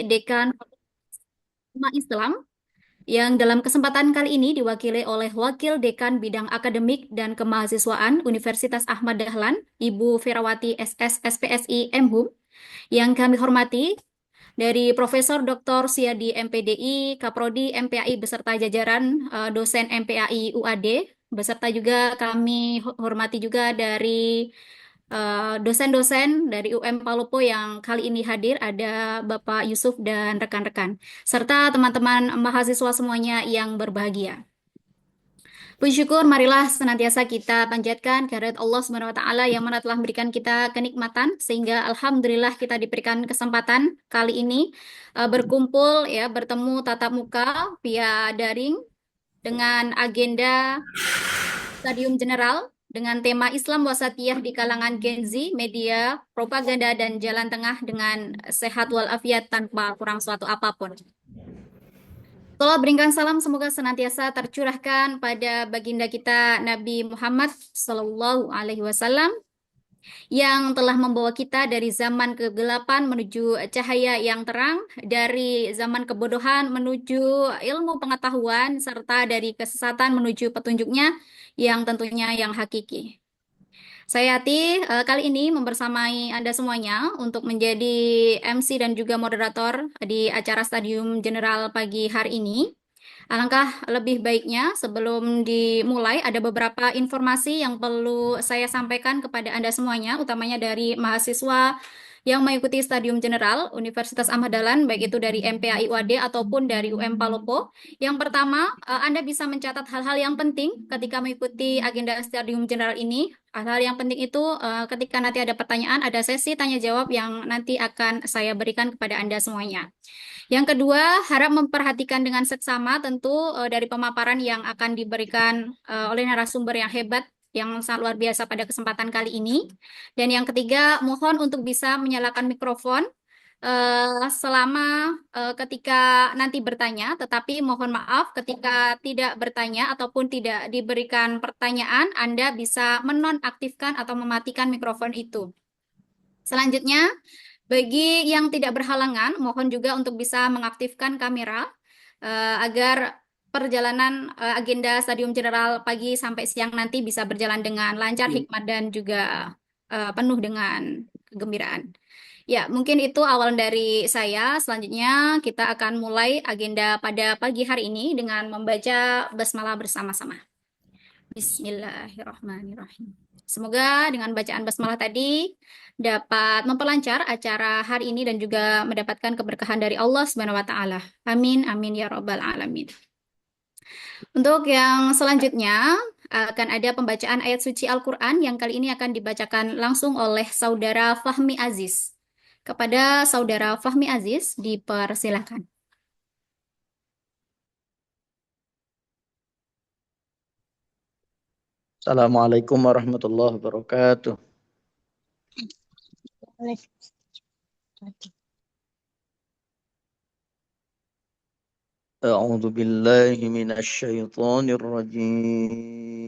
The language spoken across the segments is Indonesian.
Dekan Fakultas Islam yang dalam kesempatan kali ini diwakili oleh Wakil Dekan Bidang Akademik dan Kemahasiswaan Universitas Ahmad Dahlan, Ibu Ferawati SS SPSI MHUM, yang kami hormati dari Profesor Dr. Siadi MPDI, Kaprodi MPAI beserta jajaran dosen MPAI UAD, beserta juga kami hormati juga dari dosen-dosen dari UM Palopo yang kali ini hadir, ada Bapak Yusuf dan rekan-rekan, serta teman-teman mahasiswa semuanya yang berbahagia. Puji syukur, marilah senantiasa kita panjatkan kehadirat Allah Subhanahu wa taala yang mana telah memberikan kita kenikmatan sehingga alhamdulillah kita diberikan kesempatan kali ini berkumpul ya, bertemu tatap muka via daring dengan agenda Stadium General dengan tema Islam Wasatiyah di kalangan Gen Z, media, propaganda dan jalan tengah dengan sehat walafiat tanpa kurang suatu apapun. Salawat berikan salam semoga senantiasa tercurahkan pada baginda kita Nabi Muhammad Sallallahu Alaihi Wasallam yang telah membawa kita dari zaman kegelapan menuju cahaya yang terang, dari zaman kebodohan menuju ilmu pengetahuan, serta dari kesesatan menuju petunjuknya yang tentunya yang hakiki. Saya Yati, kali ini membersamai Anda semuanya untuk menjadi MC dan juga moderator di acara Stadium General pagi hari ini. Alangkah lebih baiknya sebelum dimulai ada beberapa informasi yang perlu saya sampaikan kepada Anda semuanya, utamanya dari mahasiswa yang mengikuti Stadium General Universitas Ahmad Dahlan, baik itu dari MPAI UAD ataupun dari UM Palopo. Yang pertama, Anda bisa mencatat hal-hal yang penting ketika mengikuti agenda Stadium General ini. Hal-hal yang penting itu ketika nanti ada pertanyaan, ada sesi tanya jawab yang nanti akan saya berikan kepada Anda semuanya. Yang kedua, harap memperhatikan dengan seksama tentu dari pemaparan yang akan diberikan oleh narasumber yang hebat, yang sangat luar biasa pada kesempatan kali ini. Dan yang ketiga, mohon untuk bisa menyalakan mikrofon selama ketika nanti bertanya, tetapi mohon maaf ketika tidak bertanya ataupun tidak diberikan pertanyaan, Anda bisa menonaktifkan atau mematikan mikrofon itu. Selanjutnya, bagi yang tidak berhalangan, mohon juga untuk bisa mengaktifkan kamera agar perjalanan agenda Stadium General pagi sampai siang nanti bisa berjalan dengan lancar, hikmat, dan juga penuh dengan kegembiraan. Ya, mungkin itu awal dari saya. Selanjutnya kita akan mulai agenda pada pagi hari ini dengan membaca basmalah bersama-sama. Bismillahirrahmanirrahim. Semoga dengan bacaan basmalah tadi dapat memperlancar acara hari ini dan juga mendapatkan keberkahan dari Allah Subhanahu wa taala. Amin amin ya rabbal alamin. Untuk yang selanjutnya akan ada pembacaan ayat suci Al-Qur'an yang kali ini akan dibacakan langsung oleh Saudara Fahmi Aziz. Kepada Saudara Fahmi Aziz dipersilakan. Assalamualaikum warahmatullahi wabarakatuh. A'udzu billahi minasy syaithanir rajim.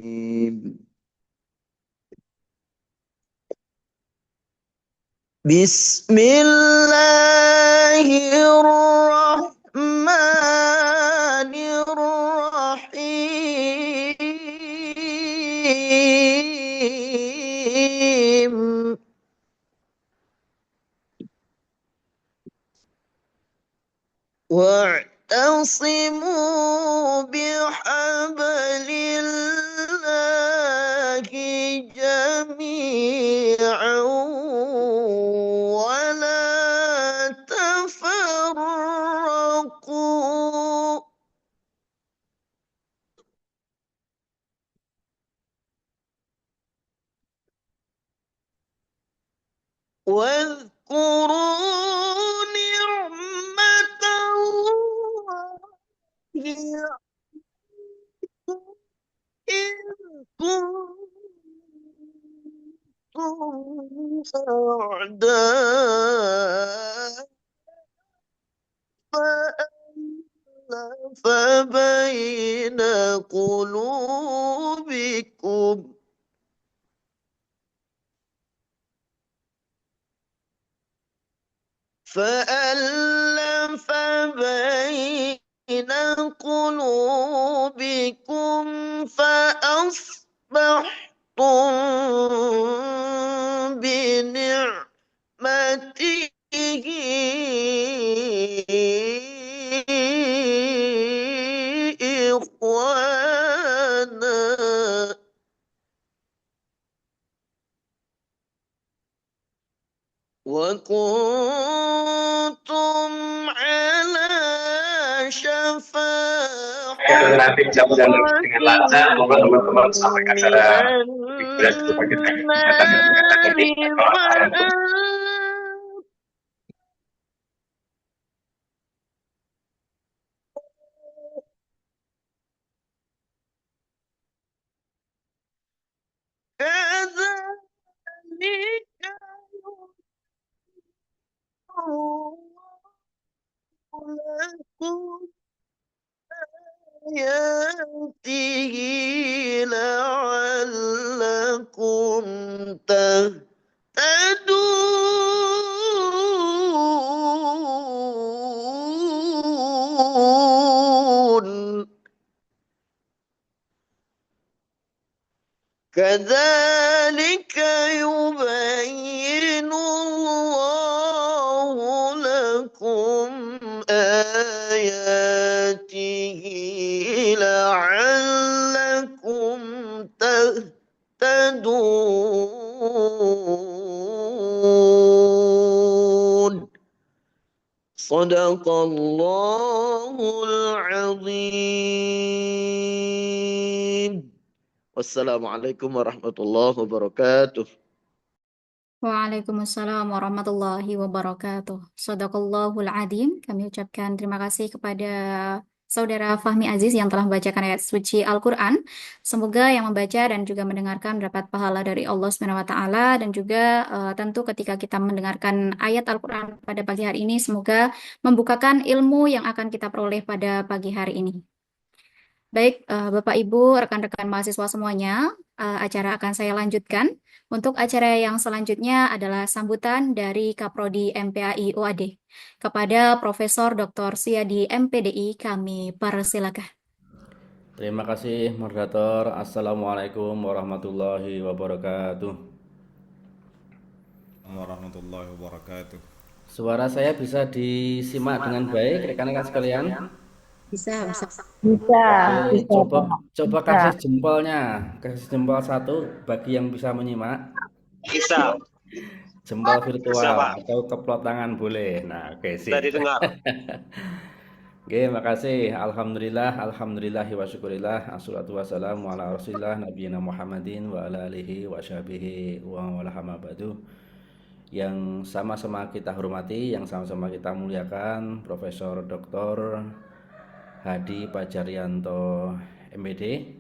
Bismillahirrahmanirrahim. واعتصموا بحبل الله جميعا ولا تفرقوا واذكروا نعمة الله عليكم إذ كنتم أعداء فألف بين قلوبكم فألف قلوبكم فأصبحتم بنعمته إخوانا وكنتم على شفا Relatif jam jalan حفرة dengan lancar, semoga teman-teman sampaikan من secara berat berbagai teknik kesehatan dan juga النار teknik untuk كذلك لكم آياته لعلكم تهتدون كذلك يبين الله لكم آياته لعلكم تهتدون صدق الله العظيم Wassalamualaikum warahmatullahi wabarakatuh. Waalaikumsalam warahmatullahi wabarakatuh. Shadaqallahul adzim. Kami ucapkan terima kasih kepada Saudara Fahmi Aziz yang telah membacakan ayat suci Al-Quran. Semoga yang membaca dan juga mendengarkan mendapat pahala dari Allah Subhanahu wa Ta'ala, dan juga tentu ketika kita mendengarkan ayat Al-Quran pada pagi hari ini, semoga membukakan ilmu yang akan kita peroleh pada pagi hari ini. Baik, Bapak Ibu, rekan-rekan mahasiswa semuanya, acara akan saya lanjutkan. Untuk acara yang selanjutnya adalah sambutan dari Kaprodi MPAI UAD. Kepada Profesor Dr. Siadi MPDI, kami persilakan. Terima kasih moderator. Assalamualaikum warahmatullahi wabarakatuh. Warahmatullahi wabarakatuh. Suara saya bisa disimak dengan baik rekan-rekan sekalian? Bisa. Oke, coba Bisa. kasih jempolnya. Kasih jempol satu bagi yang bisa menyimak. bisa, Jempol bisa virtual Pak, atau keplot tangan boleh. Nah, oke bisa sip. didengar. Oke, makasih. Alhamdulillah wa syukurillah. Assalatu wassalamu ala rasulillah nabiyina Muhammadin wa ala alihi wa sahbihi wa wala hama ba'du. Yang sama-sama kita hormati, yang sama-sama kita muliakan, Profesor Dr. Hadi Pajaryanto MPD.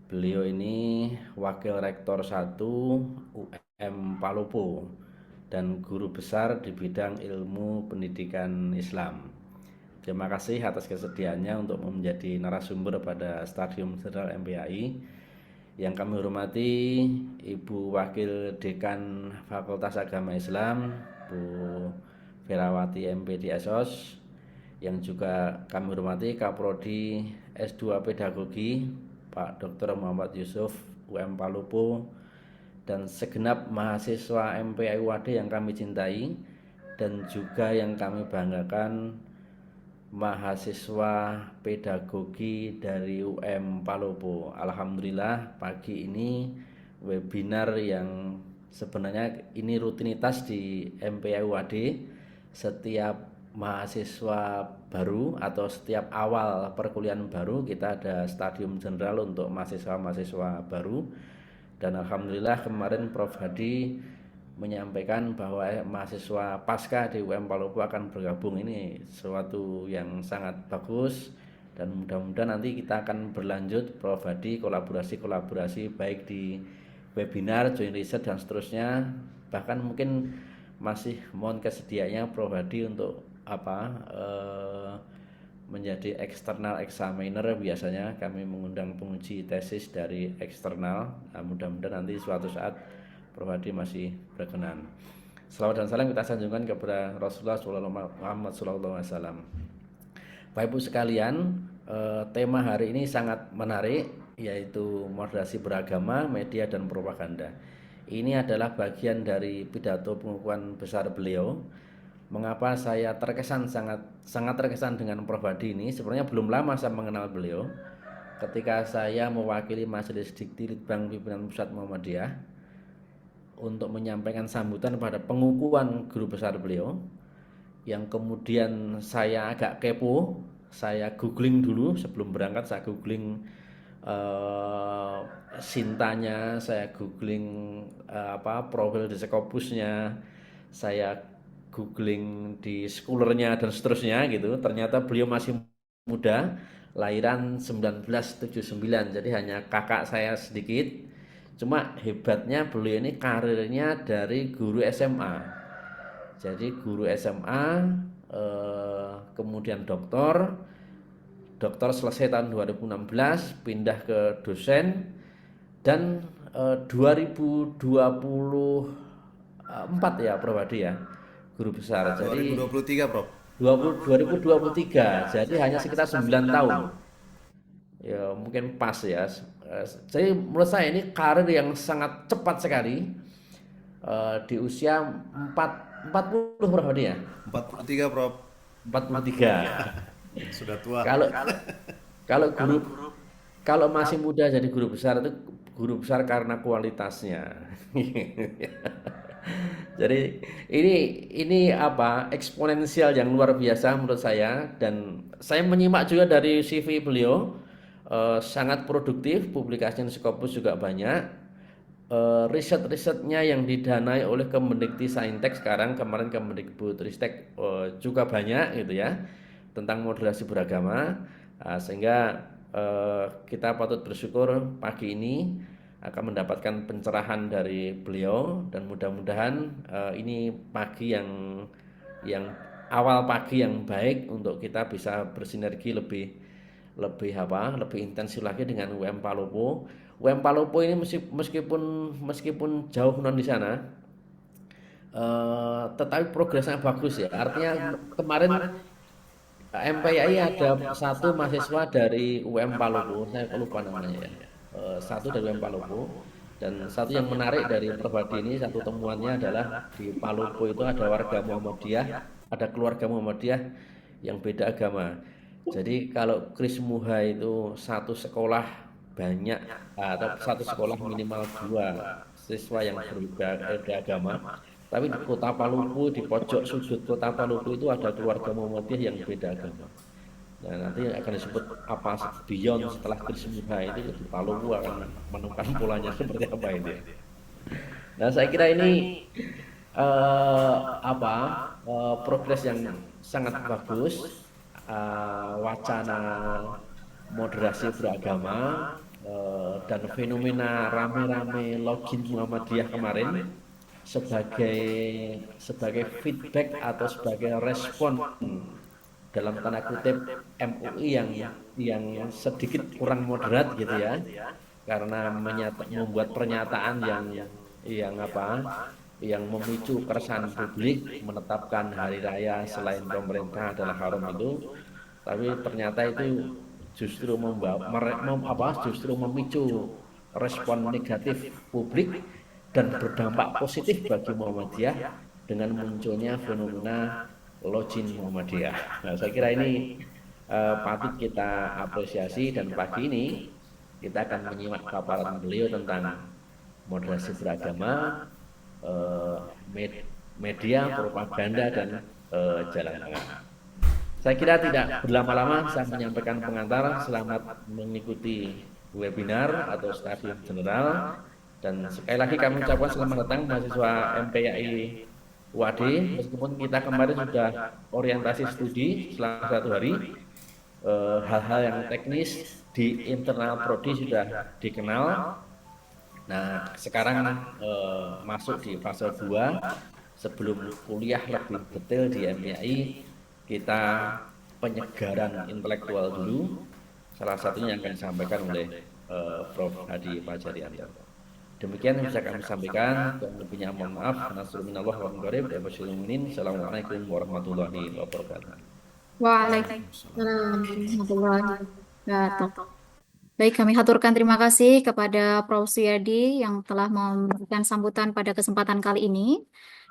Beliau ini Wakil Rektor 1 UM Palopo dan guru besar di bidang ilmu pendidikan Islam. Terima kasih atas kesediaannya untuk menjadi narasumber pada Stadium Jenderal MPAI. Yang kami hormati Ibu Wakil Dekan Fakultas Agama Islam, Bu Ferawati MPD SOS. Yang juga kami hormati Kaprodi S2 Pedagogi, Pak Dr. Muhammad Yusuf UM Palopo, dan segenap mahasiswa MPAI UAD yang kami cintai, dan juga yang kami banggakan, mahasiswa pedagogi dari UM Palopo. Alhamdulillah pagi ini webinar yang sebenarnya ini rutinitas di MPAI UAD. Setiap mahasiswa baru atau setiap awal perkuliahan baru kita ada stadium general untuk mahasiswa-mahasiswa baru. Dan alhamdulillah kemarin Prof Hadi menyampaikan bahwa mahasiswa pasca di UM Palopo akan bergabung. Ini sesuatu yang sangat bagus, dan mudah-mudahan nanti kita akan berlanjut Prof Hadi kolaborasi baik di webinar, joint research dan seterusnya. Bahkan mungkin masih mohon kesediaannya Prof Hadi untuk menjadi external examiner. Biasanya kami mengundang penguji tesis dari eksternal. Nah, mudah-mudahan nanti suatu saat Prof Hadi masih berkenan. Salawat dan salam kita sanjungkan kepada Rasulullah SAW. Bapak Ibu sekalian, tema hari ini sangat menarik, yaitu moderasi beragama, media dan propaganda. Ini adalah bagian dari pidato pengukuhan besar beliau. Mengapa saya sangat terkesan dengan Prof Hadi ini? Sebenarnya belum lama saya mengenal beliau. Ketika saya mewakili Majelis Dikti Litbang Pimpinan Pusat Muhammadiyah untuk menyampaikan sambutan pada pengukuhan guru besar beliau, yang kemudian saya agak kepo, saya googling dulu sebelum berangkat, saya googling sintanya, saya googling profil di Sekopusnya, saya googling di schoolernya dan seterusnya gitu. Ternyata beliau masih muda, lahiran 1979, jadi hanya kakak saya sedikit. Cuma hebatnya beliau ini karirnya dari guru SMA. Jadi guru SMA, kemudian doktor selesai tahun 2016, pindah ke dosen, dan 2024 ya Prof Hadi ya, guru besar. Jadi 2023, Prof. 2023, jadi hanya sekitar 9 tahun. Ya mungkin pas ya. Jadi menurut saya ini karir yang sangat cepat sekali, di usia 40 Prof Hadi ya? 43, Prof. 43. Sudah tua. Kalau masih muda jadi guru besar itu guru besar karena kualitasnya. Jadi ini eksponensial yang luar biasa menurut saya, dan saya menyimak juga dari CV beliau, sangat produktif, publikasinya di Scopus juga banyak, riset-risetnya yang didanai oleh Kemendikti-Saintek sekarang, kemarin Kemendikbudristek juga banyak gitu ya, tentang moderasi beragama, sehingga kita patut bersyukur pagi ini akan mendapatkan pencerahan dari beliau, dan mudah-mudahan ini pagi yang awal pagi yang baik untuk kita bisa bersinergi lebih intensif lagi dengan UM Palopo. UM Palopo ini meskipun jauh non di sana, tetapi progresnya bagus ya. Artinya kemarin MPI ada satu mahasiswa dari UM Palopo, saya lupa namanya ya. Satu dari UM Palopo, dan satu yang menarik dari Prof Hadi ini, satu temuannya adalah di Palopo itu ada warga Muhammadiyah, ada keluarga Muhammadiyah yang beda agama. Jadi kalau Kris Muha itu satu sekolah banyak, atau satu sekolah minimal 2 siswa yang berbeda agama. Tapi di kota Palopo, di pojok sudut kota Palopo itu ada keluarga Muhammadiyah yang beda agama. Nah, nanti akan disebut apa beyond setelah Kris Muha itu, di Palopo akan menemukan polanya seperti apa ini. Nah, saya kira ini progres yang sangat bagus, wacana moderasi beragama, dan fenomena rame-rame login Muhammadiyah kemarin sebagai feedback atau sebagai respon dalam tanda kutip MUI yang sedikit kurang moderat gitu ya, karena membuat pernyataan yang memicu keresahan publik, menetapkan hari raya selain pemerintah adalah haram itu, tapi ternyata itu justru memicu respon negatif publik dan berdampak positif bagi Muhammadiyah dengan munculnya fenomena login Muhammadiyah. Nah, saya kira ini patut kita apresiasi, dan pagi ini kita akan menyimak paparan beliau tentang moderasi beragama, media, propaganda, dan jalan tengah. Saya kira tidak berlama-lama, saya menyampaikan pengantar. Selamat mengikuti webinar atau stadium general, dan sekali lagi kami ucapkan selamat datang mahasiswa MPAI UAD. Meskipun kita kemarin sudah orientasi studi selama 1 hari, hal-hal yang teknis di internal prodi sudah dikenal. Nah, sekarang masuk di fase 2, sebelum kuliah lebih detail di MPAI, kita penyegaran intelektual dulu. Salah satunya yang akan disampaikan oleh Prof Hadi Fajarianto. Demikian yang bisa kami sampaikan. Lebihnya mohon maaf. Nasrul minallah wa min qarib. Assalamualaikum warahmatullahi wabarakatuh. Waalaikumsalam warahmatullahi wabarakatuh. Baik, kami haturkan terima kasih kepada Prof. Suyadi yang telah memberikan sambutan pada kesempatan kali ini.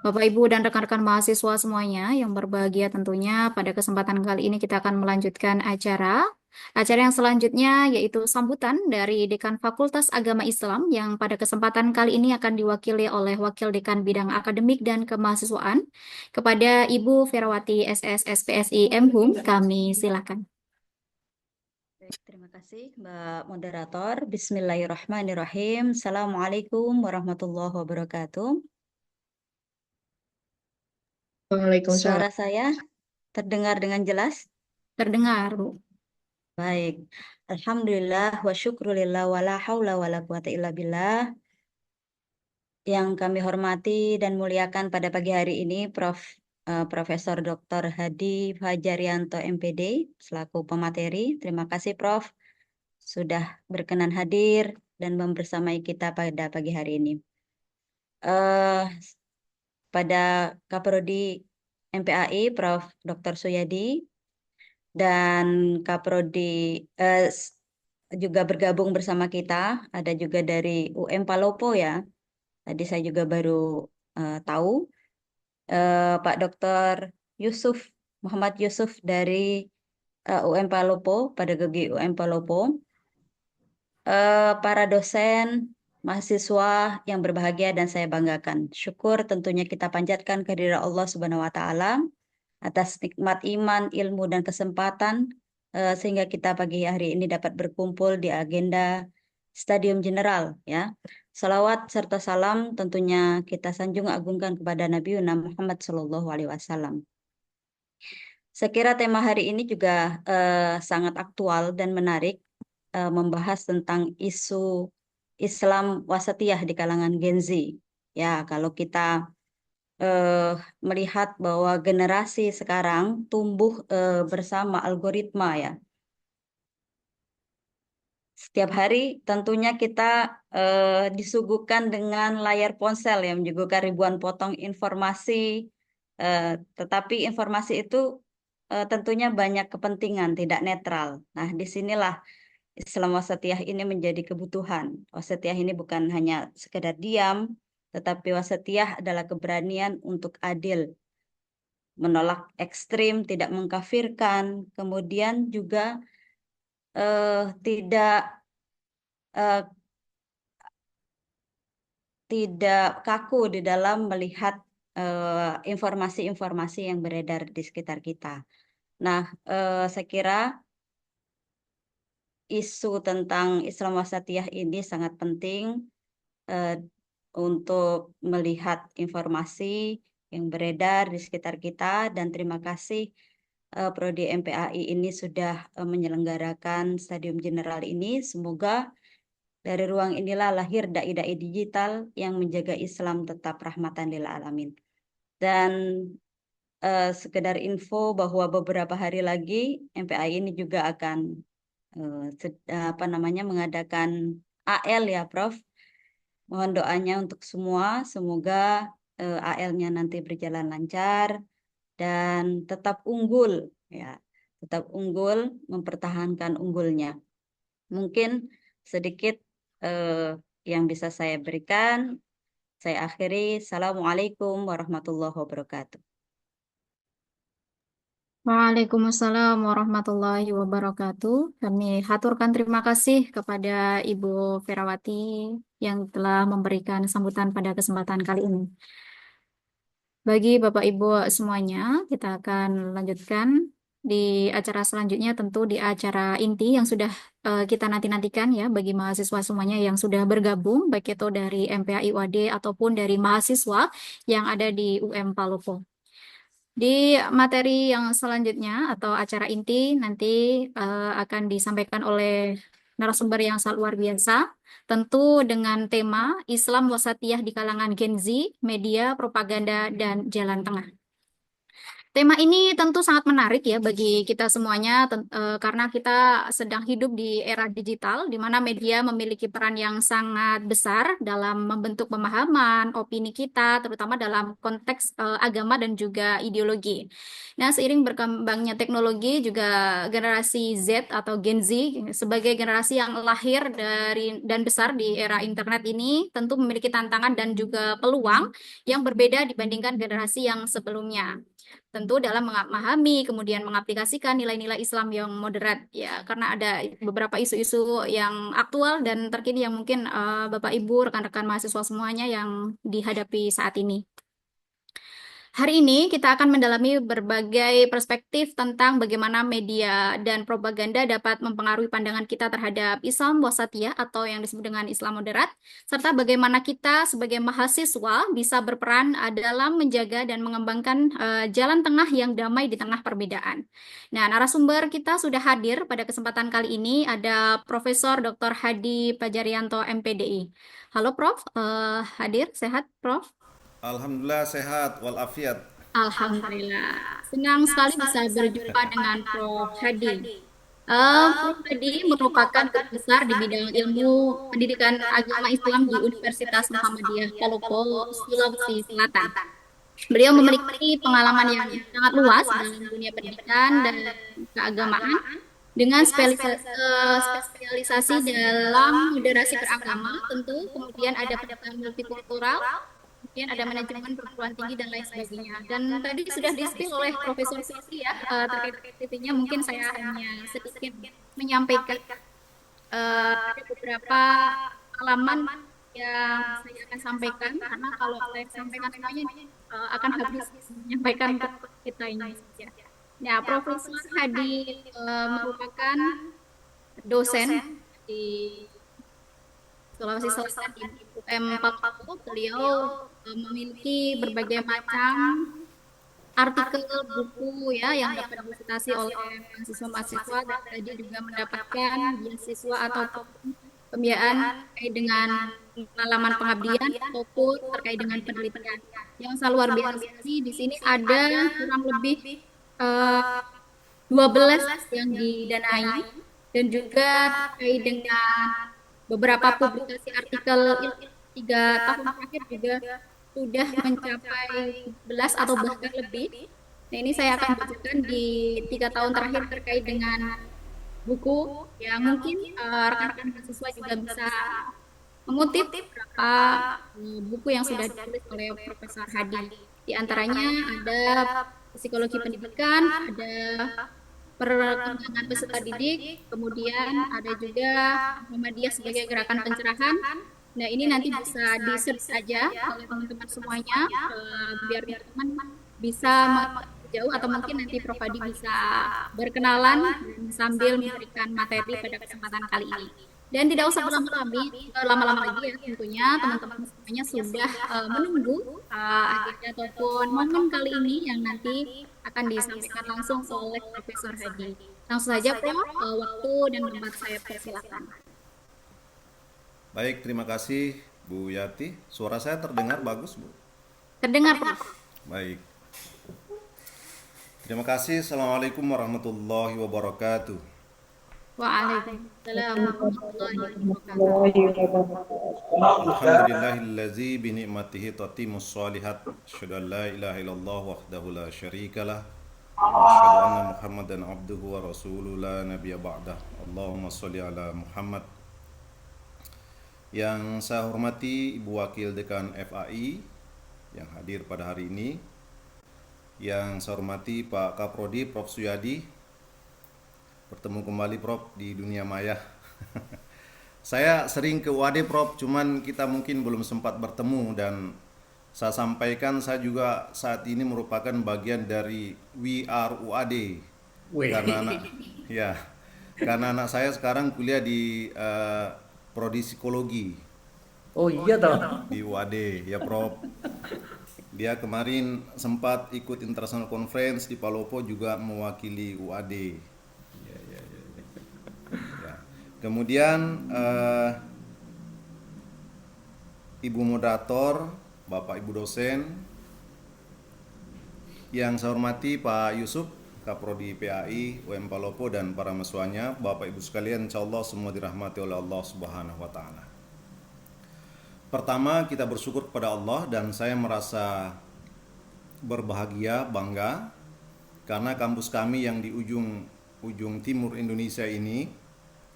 Bapak, Ibu, dan rekan-rekan mahasiswa semuanya yang berbahagia tentunya pada kesempatan kali ini kita akan melanjutkan acara. Acara yang selanjutnya yaitu sambutan dari Dekan Fakultas Agama Islam yang pada kesempatan kali ini akan diwakili oleh Wakil Dekan Bidang Akademik dan Kemahasiswaan kepada Ibu Ferawati SS SPSI MHUM. Kami silakan. Baik, terima kasih Mbak Moderator. Bismillahirrahmanirrahim. Assalamualaikum warahmatullahi wabarakatuh. Waalaikumsalam. Suara saya terdengar dengan jelas? Terdengar, Bu. Baik. Alhamdulillah wa syukrulillah wa la haula wa la quwata illa billah. Yang kami hormati dan muliakan pada pagi hari ini Profesor Dr. Hadi Fajarianto MPD selaku pemateri. Terima kasih Prof sudah berkenan hadir dan membersamai kita pada pagi hari ini. Pada Kaprodi MPAI Prof. Dr. Suyadi dan Kaprodi juga bergabung bersama kita, ada juga dari UM Palopo ya. Tadi saya juga baru tahu Pak Dr. Yusuf Muhammad Yusuf dari UM Palopo, Pedagogi UM Palopo, para dosen, mahasiswa yang berbahagia dan saya banggakan. Syukur tentunya kita panjatkan kehadirat Allah Subhanahu wa taala atas nikmat iman, ilmu dan kesempatan sehingga kita pagi hari ini dapat berkumpul di agenda Stadium General ya. Salawat serta salam tentunya kita sanjung agungkan kepada Nabi Muhammad Shallallahu alaihi wasallam. Saya kira tema hari ini juga sangat aktual dan menarik, membahas tentang isu Islam wasatiyah di kalangan Gen Z. Ya, kalau kita melihat bahwa generasi sekarang tumbuh bersama algoritma ya. Setiap hari tentunya kita disuguhkan dengan layar ponsel yang menyuguhkan ribuan potong informasi, tetapi informasi itu tentunya banyak kepentingan, tidak netral. Nah, disinilah Islam wasatiyah ini menjadi kebutuhan. Wasatiyah ini bukan hanya sekedar diam, tetapi wasatiyah adalah keberanian untuk adil, menolak ekstrim, tidak mengkafirkan, kemudian juga tidak kaku di dalam melihat informasi-informasi yang beredar di sekitar kita. Nah, saya kira isu tentang Islam wasatiyah ini sangat penting untuk melihat informasi yang beredar di sekitar kita, dan terima kasih Prodi MPAI ini sudah menyelenggarakan Stadium General ini. Semoga dari ruang inilah lahir dai-dai digital yang menjaga Islam tetap rahmatan lil alamin. Dan sekedar info bahwa beberapa hari lagi MPAI ini juga akan mengadakan AL ya Prof. Mohon doanya untuk semua, semoga AL-nya nanti berjalan lancar dan tetap unggul ya, tetap unggul, mempertahankan unggulnya. Mungkin sedikit yang bisa saya berikan. Saya akhiri. Assalamualaikum warahmatullahi wabarakatuh. Waalaikumsalam warahmatullahi wabarakatuh. Kami haturkan terima kasih kepada Ibu Ferawati yang telah memberikan sambutan pada kesempatan kali ini. Bagi Bapak Ibu semuanya, kita akan lanjutkan di acara selanjutnya, tentu di acara inti yang sudah kita nanti-nantikan ya bagi mahasiswa semuanya yang sudah bergabung, baik itu dari MPAI UAD ataupun dari mahasiswa yang ada di UM Palopo. Di materi yang selanjutnya atau acara inti nanti akan disampaikan oleh narasumber yang sangat luar biasa, tentu dengan tema Islam wasatiyah di kalangan Gen Z, media, propaganda, dan jalan tengah. Tema ini tentu sangat menarik ya bagi kita semuanya karena kita sedang hidup di era digital di mana media memiliki peran yang sangat besar dalam membentuk pemahaman, opini kita, terutama dalam konteks agama dan juga ideologi. Nah, seiring berkembangnya teknologi juga generasi Z atau Gen Z sebagai generasi yang lahir dari dan besar di era internet ini tentu memiliki tantangan dan juga peluang yang berbeda dibandingkan generasi yang sebelumnya. Tentu dalam memahami kemudian mengaplikasikan nilai-nilai Islam yang moderat ya karena ada beberapa isu-isu yang aktual dan terkini yang mungkin Bapak Ibu rekan-rekan mahasiswa semuanya yang dihadapi saat ini. Hari ini kita akan mendalami berbagai perspektif tentang bagaimana media dan propaganda dapat mempengaruhi pandangan kita terhadap Islam wasatiyah atau yang disebut dengan Islam moderat, serta bagaimana kita sebagai mahasiswa bisa berperan dalam menjaga dan mengembangkan jalan tengah yang damai di tengah perbedaan. Nah, narasumber kita sudah hadir pada kesempatan kali ini ada Profesor Dr. Hadi Pajarianto MPDI. Halo Prof, hadir sehat Prof? Alhamdulillah sehat walafiat. Alhamdulillah. Senang sekali bisa berjumpa dengan Prof. Hadi. Prof. Hadi merupakan guru besar di bidang ilmu pendidikan agama Islam di Universitas Muhammadiyah Palopo, Sulawesi Selatan. Beliau memiliki pengalaman yang sangat luas dalam dunia pendidikan dan keagamaan dengan spesialisasi dalam moderasi beragama, tentu kemudian ada pendekatan multikultural, kemudian ada manajemen perguruan tinggi dan lain sebagainya. Dan tadi sudah di-spill oleh Profesor Sisi ya terkait aktivitasnya. Mungkin saya hanya sedikit menyampaikan ada beberapa pengalaman yang saya akan sampaikan karena kalau saya sampaikan semuanya akan habis menyampaikan ke kita ini. Nah, Profesor Hadi merupakan dosen di Sulawesi Selatan di UM Papua. Beliau memiliki berbagai macam artikel buku ya yang dapat disitasi oleh mahasiswa-mahasiswa dan tadi juga mendapatkan beasiswa atau pembiayaan terkait dengan pengalaman pengabdian ataupun terkait dengan penelitian. Yang sangat luar biasa di sini ada kurang lebih 12 yang didanai dan juga terkait dengan beberapa publikasi artikel 3 tahun terakhir juga sudah mencapai 11 atau bahkan lebih. Nah, ini saya akan bacakan di 3 tahun terakhir terkait dengan buku yang mungkin rekan-rekan mahasiswa juga bisa mengutip beberapa buku yang sudah ditulis oleh Profesor Hadi. Di antaranya ada psikologi pendidikan, ada perkembangan peserta didik, kemudian ada juga Muhammadiyah sebagai gerakan pencerahan. Nah, ini nanti bisa di-search saja oleh teman-teman semuanya, biar teman-teman bisa jauh atau mungkin nanti Prof. Hadi bisa berkenalan sambil memberikan materi pada kesempatan kali ini. Dan tidak usah lama-lama lagi ya tentunya teman-teman semuanya sudah menunggu agenda ataupun momen kali ini yang nanti akan disampaikan langsung oleh Profesor Hadi. Langsung saja Prof, waktu dan tempat saya persilakan. Baik, terima kasih Bu Yati. Suara saya terdengar bagus, Bu? Terdengar Prof. Baik. Terima kasih. Assalamualaikum warahmatullahi wabarakatuh. Waalaikumsalam warahmatullahi wabarakatuh. Alhamdulillahillazi binikmatihi tatimus shalihat. Asyhadu an la ilaha illallah wahdahu la syarikalah. Wa asyhadu anna Muhammadan abduhu wa rasuluhu la nabiyya ba'dah. Allahumma sholli ala Muhammad. Yang saya hormati Ibu Wakil Dekan FAI yang hadir pada hari ini. Yang saya hormati Pak Kaprodi Prof. Suyadi. Bertemu kembali Prof di dunia maya. Saya sering ke UAD Prof, cuman kita mungkin belum sempat bertemu dan saya sampaikan saya juga saat ini merupakan bagian dari We Are UAD. Karena anak saya sekarang kuliah di prodi psikologi. Oh iya toh. Di UAD ya Prof. Dia kemarin sempat ikut international conference di Palopo juga mewakili UAD. Ya. Kemudian Ibu moderator, Bapak Ibu dosen, Yang saya hormati Pak Yusuf, Kaprodi PAI, UM Palopo, dan para mahasiswanya, Bapak Ibu sekalian, insyaallah semua dirahmati oleh Allah Subhanahu wa Ta'ala. Pertama, kita bersyukur kepada Allah, dan saya merasa berbahagia, bangga, karena kampus kami yang di ujung timur Indonesia ini,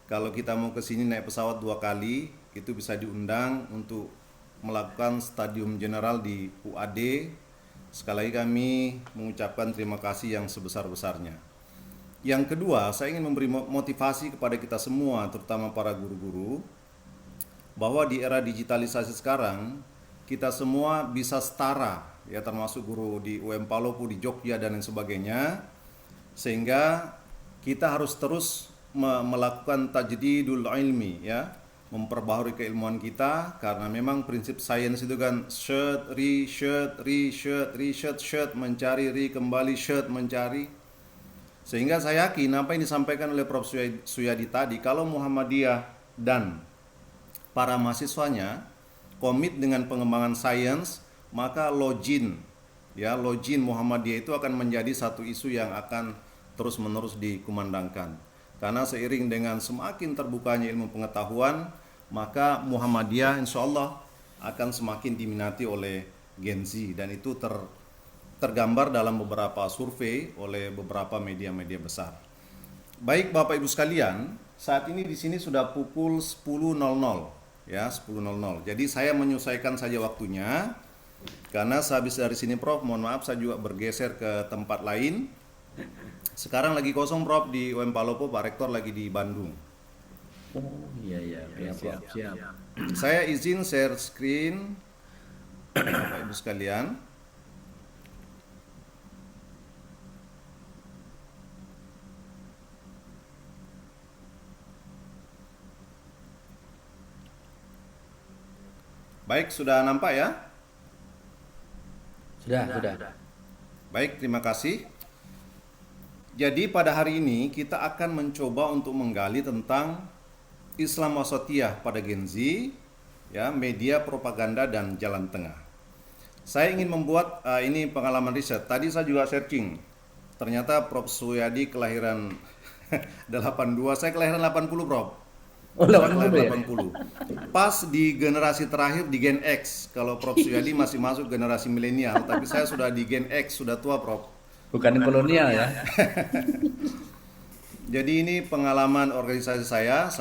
kalau kita mau ke sini naik pesawat 2 kali, itu bisa diundang untuk melakukan stadium general di UAD. Sekali lagi kami mengucapkan terima kasih yang sebesar-besarnya. Yang kedua, saya ingin memberi motivasi kepada kita semua, terutama para guru-guru, bahwa di era digitalisasi sekarang, kita semua bisa setara, ya termasuk guru di UM Palopo, di Jogja, dan lain sebagainya, sehingga kita harus terus melakukan tajdidul ilmi, ya, memperbaharui keilmuan kita, karena memang prinsip sains itu kan shirt, mencari, kembali shirt, mencari. Sehingga saya yakin apa yang disampaikan oleh Prof. Suyadi tadi, kalau Muhammadiyah dan para mahasiswanya komit dengan pengembangan sains, maka login Muhammadiyah itu akan menjadi satu isu yang akan terus-menerus dikumandangkan. Karena seiring dengan semakin terbukanya ilmu pengetahuan, maka Muhammadiyah insya Allah akan semakin diminati oleh Gen Z, dan itu tergambar dalam beberapa survei oleh beberapa media-media besar. Baik Bapak Ibu sekalian, saat ini di sini sudah pukul 10.00, ya 10.00. Jadi saya menyesuaikan saja waktunya, karena sehabis dari sini Prof, mohon maaf saya juga bergeser ke tempat lain. Sekarang lagi kosong Prof di UM Palopo, Pak Rektor lagi di Bandung. Oh iya, siap. Saya izin share screen, Bapak Ibu sekalian. Baik, sudah nampak ya? Sudah. Baik, terima kasih. Jadi pada hari ini kita akan mencoba untuk menggali tentang Islam wasatiyah pada Gen Z, ya, media propaganda dan jalan tengah. Saya ingin membuat ini pengalaman riset. Tadi saya juga searching. Ternyata Prof. Suyadi kelahiran 82, saya kelahiran 80, Prof. Oh, Saya 80 kelahiran ya? 80. Pas di generasi terakhir di Gen X. Kalau Prof. Suyadi masih masuk generasi milenial, tapi saya sudah di Gen X, sudah tua, Prof. Bukan kolonial ya? Jadi ini pengalaman organisasi saya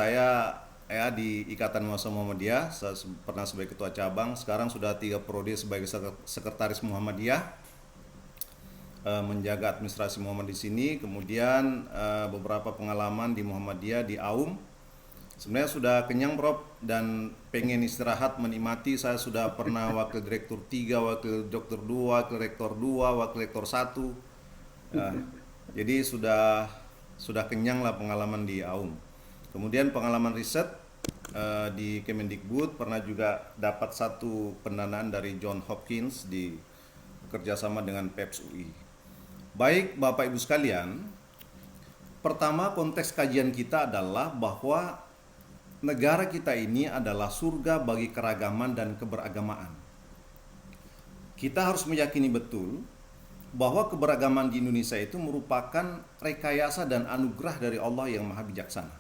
ya di Ikatan Mahasiswa Muhammadiyah, saya pernah sebagai ketua cabang, sekarang sudah 3 periode sebagai sekretaris Muhammadiyah, menjaga administrasi Muhammad di sini, kemudian beberapa pengalaman di Muhammadiyah di AUM. Sebenarnya sudah kenyang Prof, dan pengen istirahat menikmati. Saya sudah pernah wakil direktur 3, wakil dokter 2, wakil rektor 2, wakil rektor 1. Jadi sudah kenyang lah pengalaman di AUM. Kemudian pengalaman riset di Kemendikbud, pernah juga dapat 1 pendanaan dari John Hopkins di kerjasama dengan PEPS UI. Baik Bapak Ibu sekalian, pertama konteks kajian kita adalah bahwa negara kita ini adalah surga bagi keragaman dan keberagamaan. Kita harus meyakini betul bahwa keberagaman di Indonesia itu merupakan rekayasa dan anugerah dari Allah yang Maha Bijaksana.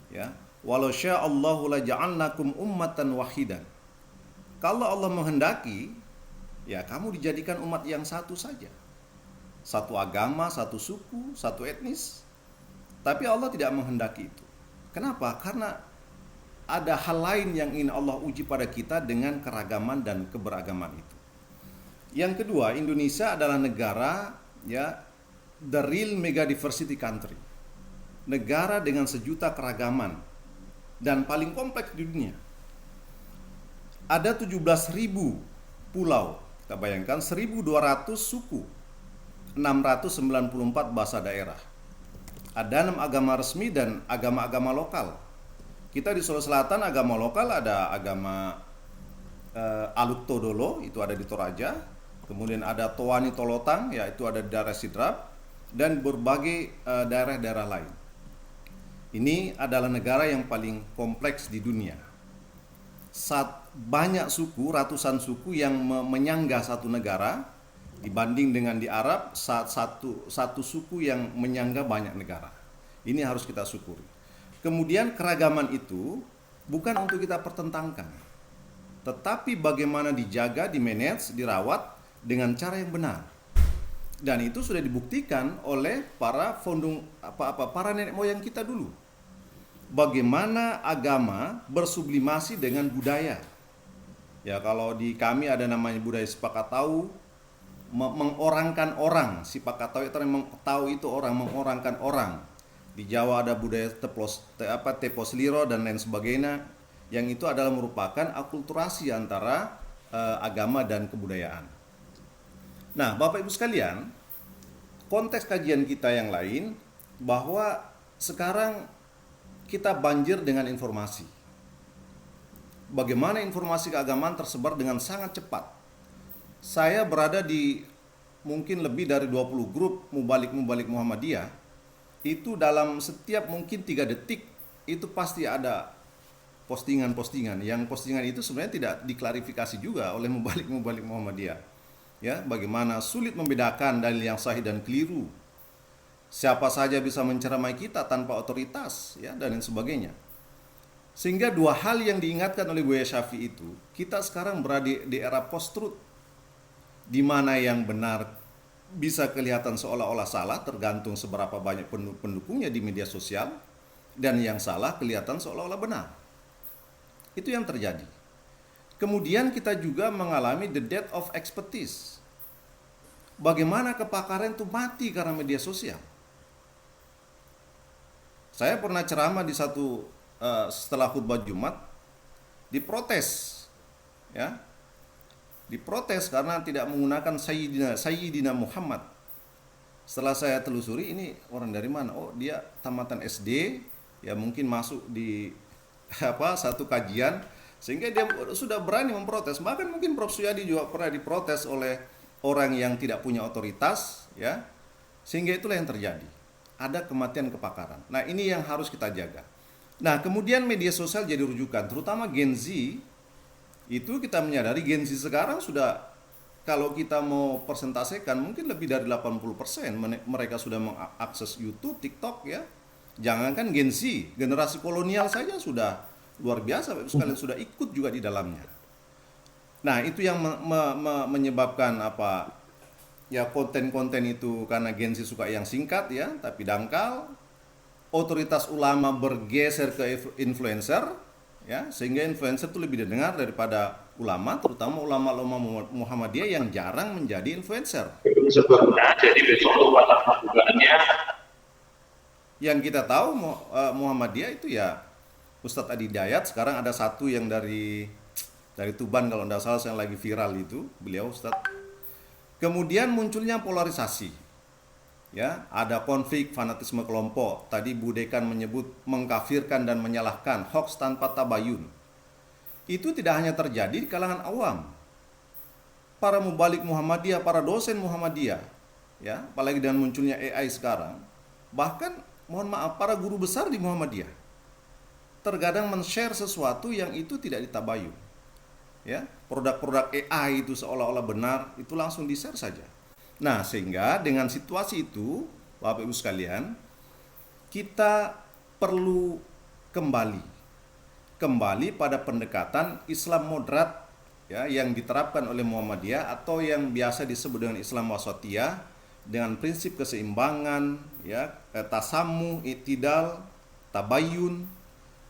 Ya, walau sya'allahu la ja'alnakum ummatan wahidan. Kalau Allah menghendaki, ya kamu dijadikan umat yang satu saja. Satu agama, satu suku, satu etnis. Tapi Allah tidak menghendaki itu. Kenapa? Karena ada hal lain yang ingin Allah uji pada kita dengan keragaman dan keberagaman itu. Yang kedua, Indonesia adalah negara, ya, the real mega diversity country. Negara dengan sejuta keragaman dan paling kompleks di dunia. Ada 17.000 pulau. Kita bayangkan 1.200 suku, 694 bahasa daerah. Ada 6 agama resmi dan agama-agama lokal. Kita di Sulawesi Selatan agama lokal ada agama Aluk Todolo, itu ada di Toraja. Kemudian ada Toani Tolotang, yaitu ada di daerah Sidrap, dan berbagai daerah-daerah lain. Ini adalah negara yang paling kompleks di dunia. Banyak suku, ratusan suku yang menyangga satu negara, Dibanding dengan di Arab, satu suku yang menyangga banyak negara. Ini harus kita syukuri. Kemudian keragaman itu bukan untuk kita pertentangkan, tetapi bagaimana dijaga, dimanage, dirawat dengan cara yang benar. Dan itu sudah dibuktikan oleh para para nenek moyang kita dulu. Bagaimana agama bersublimasi dengan budaya. Ya, kalau di kami ada namanya budaya Sepakat Tahu, mengorangkan orang. Sepakat Tahu itu tahu itu orang, mengorangkan orang. Di Jawa ada budaya teposliro dan lain sebagainya, yang itu adalah merupakan akulturasi antara agama dan kebudayaan. Nah, Bapak Ibu sekalian, konteks kajian kita yang lain bahwa sekarang kita banjir dengan informasi. Bagaimana informasi keagamaan tersebar dengan sangat cepat. Saya berada di mungkin lebih dari 20 grup mubalik Muhammadiyah. Itu dalam setiap mungkin 3 detik itu pasti ada postingan-postingan. Yang postingan itu sebenarnya tidak diklarifikasi juga oleh mubalik Muhammadiyah. Ya, bagaimana sulit membedakan dalil yang sahih dan keliru. Siapa saja bisa menceramai kita tanpa otoritas, ya, dan lain sebagainya. Sehingga dua hal yang diingatkan oleh Buya Syafi'i itu, kita sekarang berada di era post-truth, di mana yang benar bisa kelihatan seolah-olah salah, tergantung seberapa banyak pendukungnya di media sosial, dan yang salah kelihatan seolah-olah benar. Itu yang terjadi. Kemudian kita juga mengalami the death of expertise. Bagaimana kepakaran itu mati karena media sosial. Saya pernah ceramah di setelah khutbah Jumat, diprotes, ya, diprotes karena tidak menggunakan Sayyidina Muhammad. Setelah saya telusuri, ini orang dari mana? Oh, dia tamatan SD, ya mungkin masuk di satu kajian, sehingga dia sudah berani memprotes. Bahkan mungkin Prof. Suyadi juga pernah diprotes oleh orang yang tidak punya otoritas, ya, sehingga itulah yang terjadi. Ada kematian kepakaran. Nah, ini yang harus kita jaga. Nah, kemudian media sosial jadi rujukan, terutama Gen Z. Itu kita menyadari Gen Z sekarang sudah, kalau kita mau persentasekan, mungkin lebih dari 80% mereka sudah mengakses YouTube, TikTok, ya. Jangankan Gen Z, generasi kolonial saja sudah luar biasa, sekalian sudah ikut juga di dalamnya. Nah, itu yang menyebabkan ya, konten-konten itu, karena Gen Z suka yang singkat, ya, tapi dangkal. Otoritas ulama bergeser ke influencer, ya, sehingga influencer itu lebih didengar daripada ulama, terutama ulama-ulama Muhammadiyah yang jarang menjadi influencer. Jadi besok dugaannya. Yang kita tahu Muhammadiyah itu ya Ustadz Adi Dayat. Sekarang ada satu yang dari Tuban kalau tidak salah, yang lagi viral itu, beliau Ustadz. Kemudian munculnya polarisasi. Ya, ada konflik, fanatisme kelompok. Tadi Bu Dekan menyebut mengkafirkan dan menyalahkan, hoax tanpa tabayun. Itu tidak hanya terjadi di kalangan awam. Para mubalik Muhammadiyah, para dosen Muhammadiyah, ya, apalagi dengan munculnya AI sekarang, bahkan mohon maaf, para guru besar di Muhammadiyah terkadang men-share sesuatu yang itu tidak ditabayun. Ya, produk-produk AI itu seolah-olah benar, itu langsung di-share saja. Nah, sehingga dengan situasi itu, Bapak Ibu sekalian, kita perlu kembali pada pendekatan Islam moderat, ya, yang diterapkan oleh Muhammadiyah atau yang biasa disebut dengan Islam wasatiyah, dengan prinsip keseimbangan, ya, tasamuh, i'tidal, tabayun.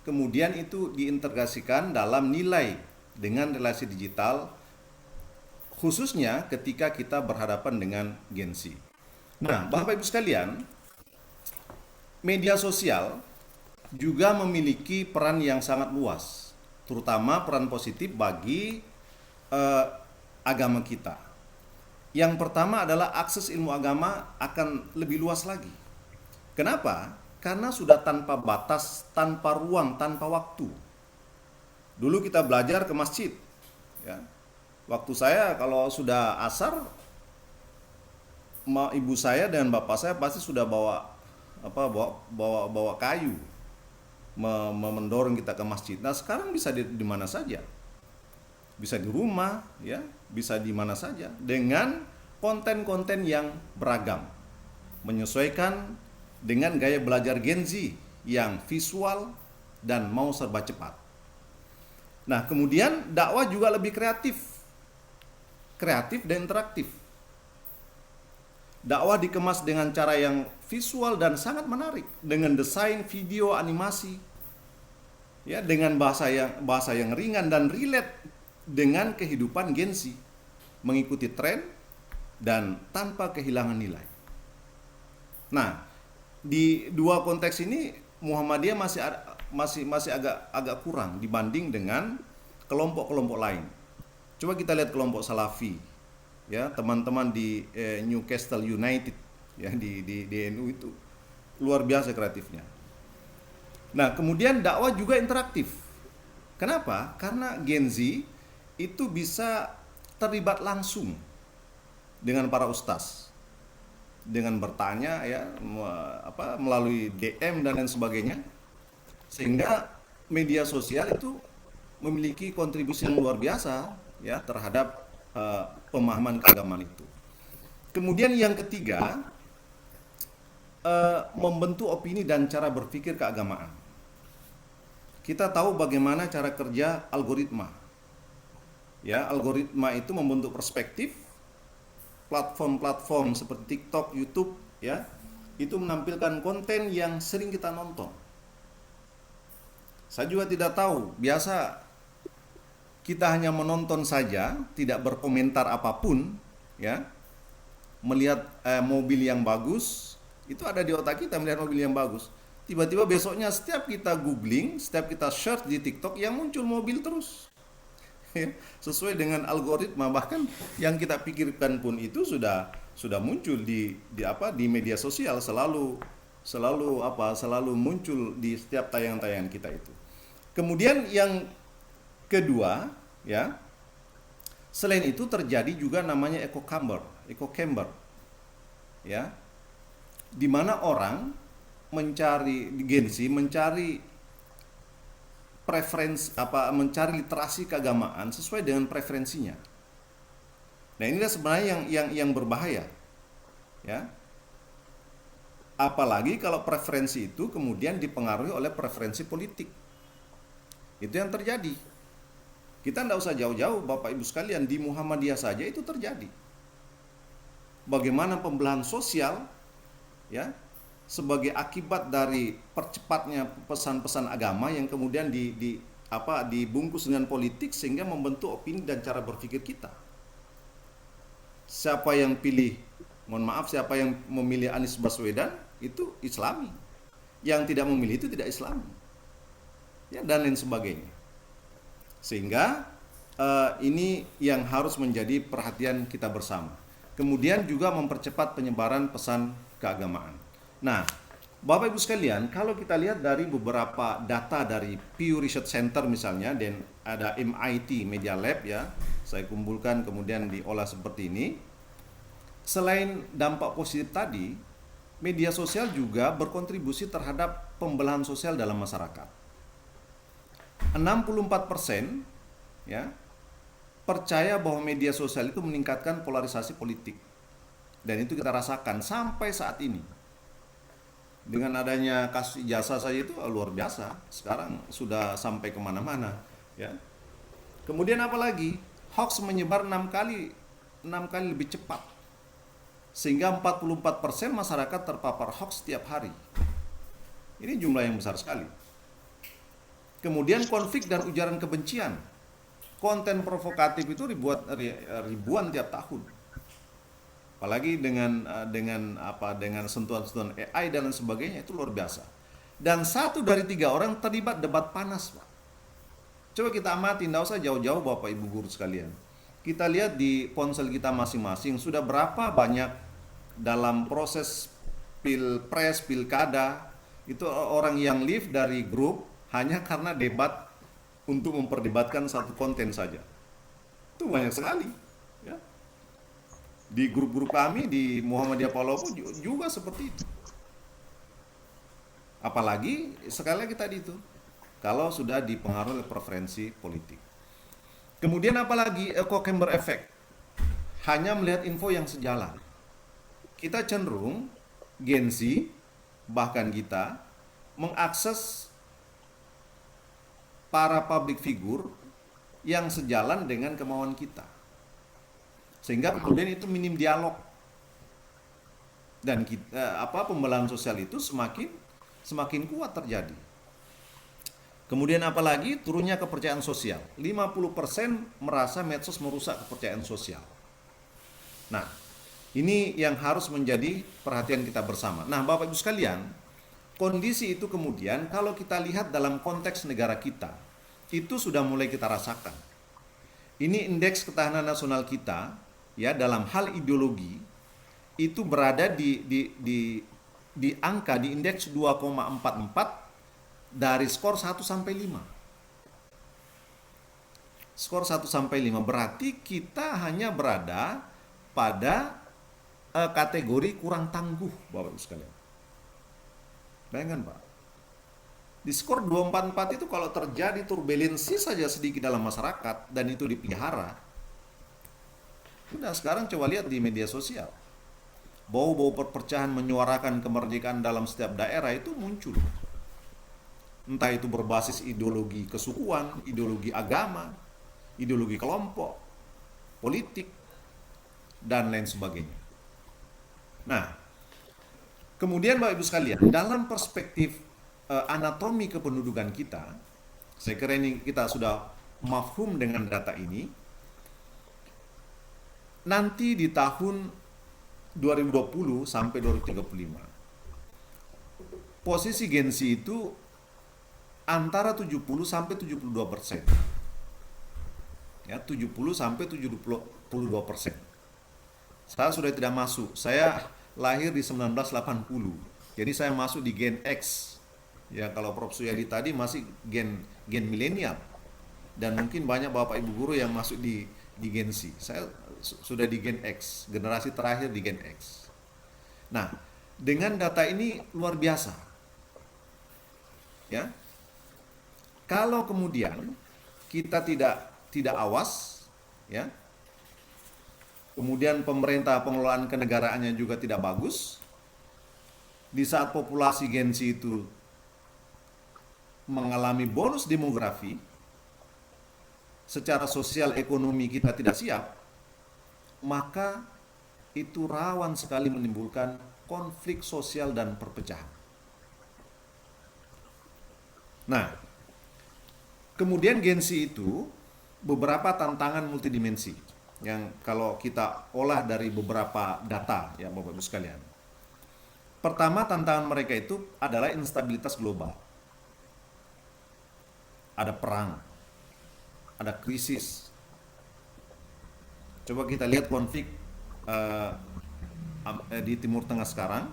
Kemudian itu diintegrasikan dalam nilai dengan relasi digital, khususnya ketika kita berhadapan dengan Gen Z. Nah, Bapak Ibu sekalian, media sosial juga memiliki peran yang sangat luas, terutama peran positif bagi agama kita. Yang pertama adalah akses ilmu agama akan lebih luas lagi. Kenapa? Karena sudah tanpa batas, tanpa ruang, tanpa waktu. Dulu kita belajar ke masjid, ya. Waktu saya kalau sudah asar, ibu saya dan bapak saya pasti sudah bawa kayu, mendorong kita ke masjid. Nah, sekarang bisa di mana saja, bisa di rumah, ya, bisa di mana saja, dengan konten-konten yang beragam, menyesuaikan dengan gaya belajar Gen Z yang visual dan mau serba cepat. Nah, kemudian dakwah juga lebih kreatif dan interaktif. Dakwah dikemas dengan cara yang visual dan sangat menarik, dengan desain, video, animasi, ya, dengan bahasa yang ringan dan relate dengan kehidupan Gen Z, mengikuti tren dan tanpa kehilangan nilai. Nah, di dua konteks ini Muhammadiyah masih agak kurang dibanding dengan kelompok-kelompok lain. Coba kita lihat kelompok Salafi, ya, teman-teman di Newcastle United, ya, di NU itu luar biasa kreatifnya. Nah, kemudian dakwah juga interaktif. Kenapa? Karena Gen Z itu bisa terlibat langsung dengan para ustaz, dengan bertanya, ya, melalui DM dan lain sebagainya, sehingga media sosial itu memiliki kontribusi yang luar biasa, ya, terhadap pemahaman keagamaan itu. Kemudian yang ketiga, membentuk opini dan cara berpikir keagamaan. Kita tahu bagaimana cara kerja algoritma. Ya, algoritma itu membentuk perspektif. Platform-platform seperti TikTok, YouTube, ya, itu menampilkan konten yang sering kita nonton. Saya juga tidak tahu, biasa kita hanya menonton saja, tidak berkomentar apapun, ya. Melihat mobil yang bagus, itu ada di otak kita melihat mobil yang bagus. Tiba-tiba besoknya setiap kita googling, setiap kita search di TikTok, yang muncul mobil terus. Sesuai dengan algoritma, bahkan yang kita pikirkan pun itu sudah muncul di media sosial, selalu muncul di setiap tayangan-tayangan kita itu. Kemudian yang kedua, ya, selain itu terjadi juga namanya echo chamber, ya, di mana orang mencari Gen Z, mencari mencari literasi keagamaan sesuai dengan preferensinya. Nah, inilah sebenarnya yang berbahaya, ya. Apalagi kalau preferensi itu kemudian dipengaruhi oleh preferensi politik. Itu yang terjadi. Kita tidak usah jauh-jauh, Bapak Ibu sekalian, di Muhammadiyah saja itu terjadi. Bagaimana pembelahan sosial, ya, sebagai akibat dari percepatnya pesan-pesan agama yang kemudian dibungkus dengan politik sehingga membentuk opini dan cara berpikir kita. Siapa yang memilih Anies Baswedan itu Islami. Yang tidak memilih itu tidak Islami. Ya, dan lain sebagainya. Sehingga ini yang harus menjadi perhatian kita bersama. Kemudian juga mempercepat penyebaran pesan keagamaan. Nah, Bapak Ibu sekalian, kalau kita lihat dari beberapa data dari Pew Research Center misalnya, dan ada MIT Media Lab, ya, saya kumpulkan kemudian diolah seperti ini. Selain dampak positif tadi, media sosial juga berkontribusi terhadap pembelahan sosial dalam masyarakat. 64%, ya, percaya bahwa media sosial itu meningkatkan polarisasi politik. Dan itu kita rasakan sampai saat ini. Dengan adanya kasus ijazah saja itu luar biasa. Sekarang sudah sampai kemana-mana, ya. Kemudian apalagi hoax menyebar 6 kali lebih cepat, sehingga 44% masyarakat terpapar hoax setiap hari. Ini jumlah yang besar sekali. Kemudian konflik dan ujaran kebencian, konten provokatif itu ribuan tiap tahun. Apalagi dengan sentuhan-sentuhan AI dan lain sebagainya, itu luar biasa. Dan 1 dari 3 orang terlibat debat panas, Pak. Coba kita amati, tidak usah jauh-jauh Bapak Ibu guru sekalian. Kita lihat di ponsel kita masing-masing, sudah berapa banyak dalam proses pilpres, pilkada, itu orang yang leave dari grup hanya karena debat untuk memperdebatkan satu konten saja. Itu banyak sekali, ya. Di grup-grup kami di Muhammadiyah Palopo juga seperti itu. Apalagi sekali lagi tadi itu, kalau sudah dipengaruhi oleh preferensi politik. Kemudian apalagi echo chamber effect. hanya melihat info yang sejalan. Kita cenderung, Gen Z, bahkan kita, mengakses para public figure yang sejalan dengan kemauan kita. Sehingga kemudian itu minim dialog. Dan kita, pembelahan sosial itu semakin kuat terjadi. Kemudian apalagi turunnya kepercayaan sosial. 50% merasa medsos merusak kepercayaan sosial. Nah, ini yang harus menjadi perhatian kita bersama. Nah, Bapak Ibu sekalian, kondisi itu kemudian kalau kita lihat dalam konteks negara kita, itu sudah mulai kita rasakan. Ini indeks ketahanan nasional kita, ya, dalam hal ideologi, itu berada di angka, di indeks 2,44 dari skor 1 sampai 5. Skor 1 sampai 5 berarti kita hanya berada pada kategori kurang tangguh, Bapak Ibu sekalian. Bayangkan, Pak. Di skor 244 itu kalau terjadi turbulensi saja sedikit dalam masyarakat dan itu dipelihara. Sudah, sekarang coba lihat di media sosial. Bau-bau perpecahan menyuarakan kemerdekaan dalam setiap daerah itu muncul. Entah itu berbasis ideologi kesukuan, ideologi agama, ideologi kelompok, politik, dan lain sebagainya. Nah, kemudian Bapak Ibu sekalian, dalam perspektif anatomi kependudukan kita, saya kira ini kita sudah mafhum dengan data ini. Nanti di tahun 2020 sampai 2035, posisi Gen Z itu antara 70 sampai 72%. Ya, 70 sampai 72%. Saya sudah tidak masuk. Saya lahir di 1980. Jadi saya masuk di Gen X. Ya, kalau Prof Suyadi tadi masih gen milenial. Dan mungkin banyak Bapak Ibu guru yang masuk di Gen Z. Saya sudah di Gen X, generasi terakhir di Gen X. Nah, dengan data ini luar biasa. Ya. Kalau kemudian kita tidak awas, ya. Kemudian pemerintah pengelolaan kenegaraannya juga tidak bagus. Di saat populasi Gen Z itu mengalami bonus demografi, secara sosial ekonomi kita tidak siap, maka itu rawan sekali menimbulkan konflik sosial dan perpecahan. Nah, kemudian Gen Z itu beberapa tantangan multidimensi yang kalau kita olah dari beberapa data, ya Bapak Ibu sekalian. Pertama, tantangan mereka itu adalah instabilitas global. Ada perang, ada krisis. Coba kita lihat konflik di Timur Tengah sekarang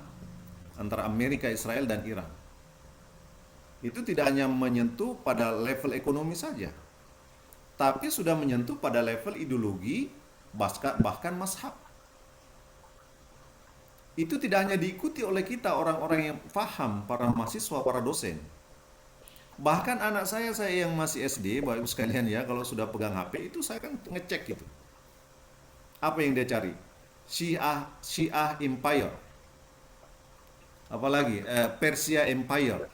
antara Amerika, Israel, dan Iran. Itu tidak hanya menyentuh pada level ekonomi saja, tapi sudah menyentuh pada level ideologi, bahkan mazhab. Itu tidak hanya diikuti oleh kita, orang-orang yang paham, para mahasiswa, para dosen. Bahkan anak saya yang masih SD, Bapak Ibu sekalian ya, kalau sudah pegang HP itu saya kan ngecek gitu. Apa yang dia cari? Syiah Empire. Apalagi Persia Empire.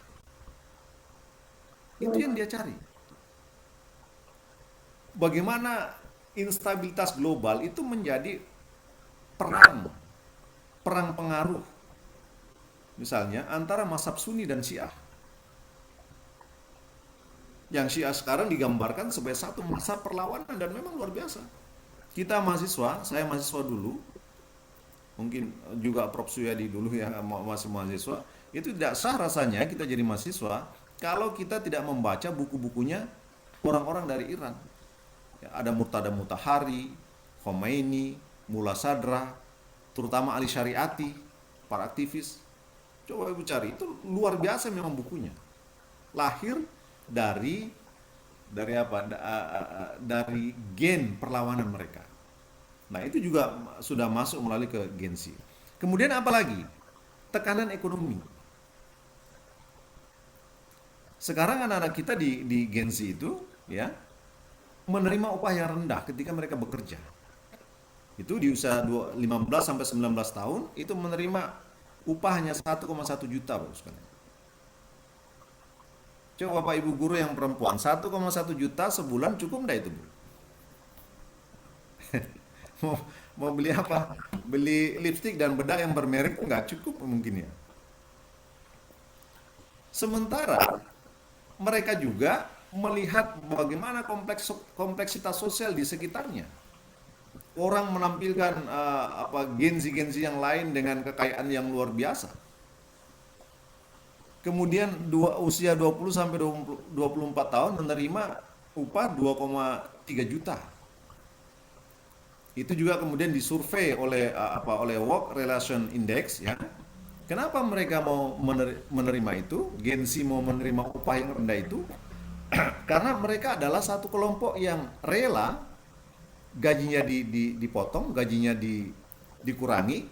Itu yang dia cari. Bagaimana instabilitas global itu menjadi perang pengaruh. Misalnya antara mazhab Sunni dan Syiah. Yang Syiah sekarang digambarkan sebagai satu masa perlawanan dan memang luar biasa. Kita mahasiswa, saya mahasiswa dulu, mungkin juga Prof Suyadi dulu ya masih mahasiswa, itu tidak sah rasanya kita jadi mahasiswa kalau kita tidak membaca buku-bukunya orang-orang dari Iran. Ya, ada Murtada Mutahari, Khomeini, Mullah Sadra, terutama Ali Syariati, para aktivis. Coba Ibu cari, itu luar biasa memang bukunya. Lahir dari apa? Dari gen perlawanan mereka. Nah, itu juga sudah masuk melalui ke Gen Z. Kemudian apa lagi? Tekanan ekonomi. Sekarang anak-anak kita di Gen Z itu ya menerima upah yang rendah ketika mereka bekerja. Itu di usia 15 sampai 19 tahun itu menerima upah hanya 1,1 juta, Bapak sekalian. Coba Bapak Ibu guru yang perempuan, 1,1 juta sebulan cukup enggak itu, Bu? mau, mau beli apa? Beli lipstik dan bedak yang bermerek enggak cukup mungkin ya. Sementara mereka juga melihat bagaimana kompleksitas sosial di sekitarnya. Orang menampilkan gensi-gensi yang lain dengan kekayaan yang luar biasa. Kemudian usia 20 sampai 24 tahun menerima upah 2,3 juta. Itu juga kemudian disurvei oleh Work Relation Index ya. Kenapa mereka mau menerima itu? Gensi mau menerima upah yang rendah itu? Karena mereka adalah satu kelompok yang rela gajinya dipotong, gajinya dikurangi,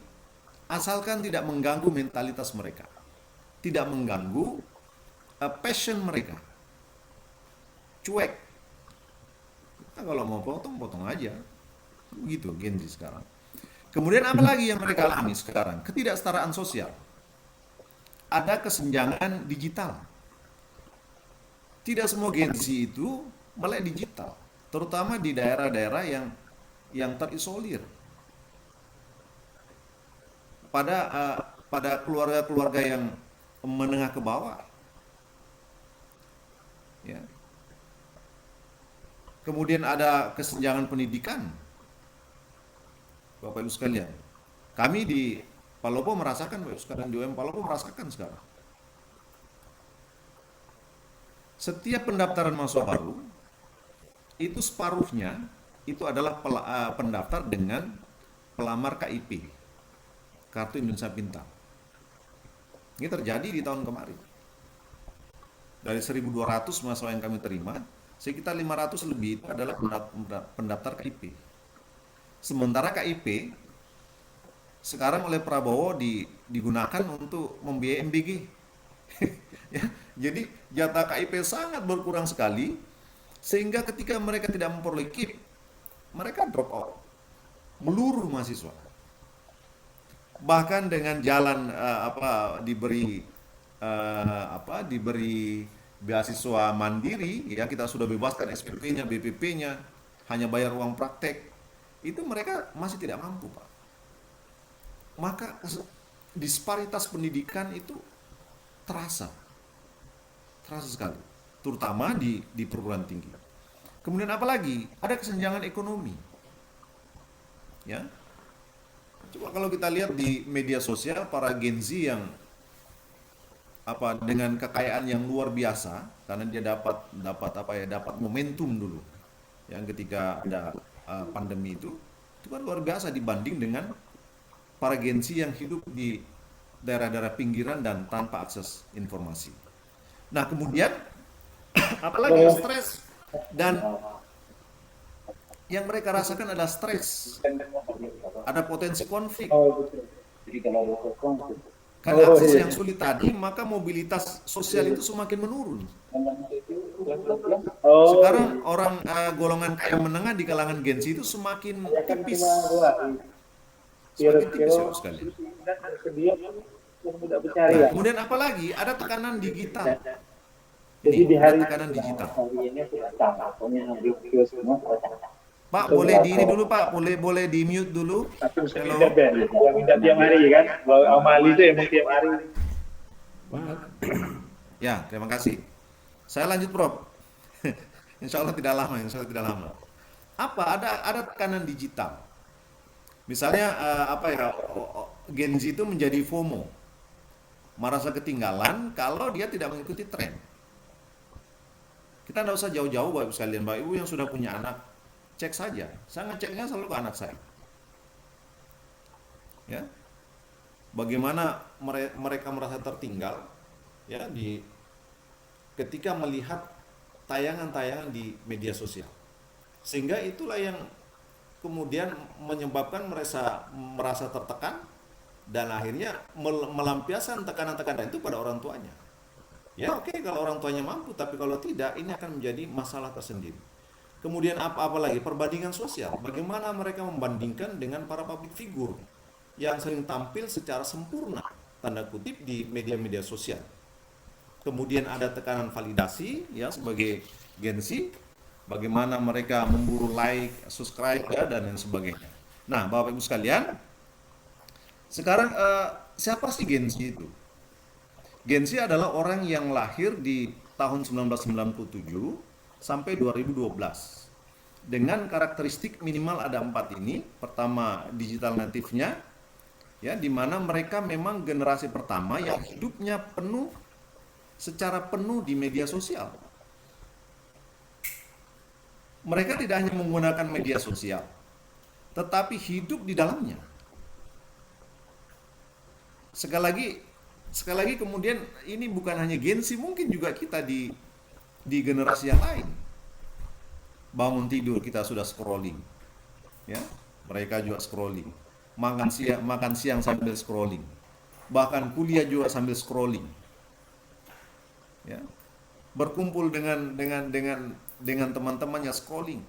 asalkan tidak mengganggu mentalitas mereka, tidak mengganggu passion mereka, cuek. Nah, kalau mau potong aja, gitu Genzi sekarang. Kemudian apa lagi yang mereka alami sekarang? Ketidaksetaraan sosial. Ada kesenjangan digital. Tidak semua Genzi itu melek digital, terutama di daerah-daerah yang terisolir. Pada keluarga-keluarga yang menengah ke bawah. Ya. Kemudian ada kesenjangan pendidikan. Bapak Ibu sekalian, kami di Palopo merasakan, Bapak Ibu sekalian, di UM Palopo merasakan sekarang. Setiap pendaftaran mahasiswa baru, itu separuhnya itu adalah pendaftar dengan pelamar KIP, Kartu Indonesia Pintar. Ini terjadi di tahun kemarin. Dari 1.200 mahasiswa yang kami terima, sekitar 500 lebih itu adalah pendaftar KIP. Sementara KIP sekarang oleh Prabowo digunakan untuk membiayai MBG. Ya, jadi jatah KIP sangat berkurang sekali, sehingga ketika mereka tidak memperoleh KIP, mereka drop out, meluruh mahasiswa. Bahkan dengan jalan diberi beasiswa mandiri, ya kita sudah bebaskan SPP-nya, BPP-nya, hanya bayar uang praktek. Itu mereka masih tidak mampu, Pak. Maka disparitas pendidikan itu terasa sekali, terutama di perguruan tinggi. Kemudian apa lagi? Ada kesenjangan ekonomi. Ya. Coba kalau kita lihat di media sosial para Gen Z yang dengan kekayaan yang luar biasa, karena dia dapat momentum dulu. Yang ketika ada pandemi itu kan luar biasa dibanding dengan para Gen Z yang hidup di daerah-daerah pinggiran dan tanpa akses informasi. Nah, kemudian apalagi stres, dan yang mereka rasakan adalah stres, ada potensi konflik. Karena akses yang sulit tadi, maka mobilitas sosial itu semakin menurun. Sekarang orang golongan kaya menengah di kalangan Gen Z itu semakin tipis. Semakin tipis ya sekali. Nah, kemudian apalagi ada tekanan digital. Ini ada tekanan digital. Pak, boleh di ini dulu Pak, boleh di mute dulu. Halo. Yang minta tiap hari kan, kalau Amali itu emang tiap hari. Ya, terima kasih. Saya lanjut Prof. Insya Allah tidak lama. Ada tekanan digital. Misalnya Gen Z itu menjadi FOMO, merasa ketinggalan kalau dia tidak mengikuti tren. Kita tidak usah jauh-jauh Bapak Ibu sekalian, Bapak Ibu yang sudah punya anak, cek saja. Saya ngeceknya selalu ke anak saya. Ya, bagaimana mereka merasa tertinggal, ya ketika melihat tayangan-tayangan di media sosial, sehingga itulah yang kemudian menyebabkan merasa tertekan dan akhirnya melampiaskan tekanan-tekanan itu pada orang tuanya. Ya oke, kalau orang tuanya mampu, tapi kalau tidak, ini akan menjadi masalah tersendiri. Kemudian apa lagi? Perbandingan sosial. Bagaimana mereka membandingkan dengan para public figure yang sering tampil secara sempurna, tanda kutip, di media-media sosial. Kemudian ada tekanan validasi ya sebagai Gen Z, bagaimana mereka memburu like, subscribe ya, dan lain sebagainya. Nah, Bapak Ibu sekalian, sekarang siapa sih Gen Z itu? Gen Z adalah orang yang lahir di tahun 1997 sampai 2012 dengan karakteristik minimal ada 4 ini. Pertama, digital native-nya, ya, di mana mereka memang generasi pertama yang hidupnya secara penuh di media sosial. Mereka tidak hanya menggunakan media sosial, tetapi hidup di dalamnya. Sekali lagi kemudian ini bukan hanya Gen Z, mungkin juga kita di generasi yang lain. Bangun tidur kita sudah scrolling, ya, mereka juga scrolling. Makan siang sambil scrolling, bahkan kuliah juga sambil scrolling, ya. Berkumpul dengan teman-temannya scrolling.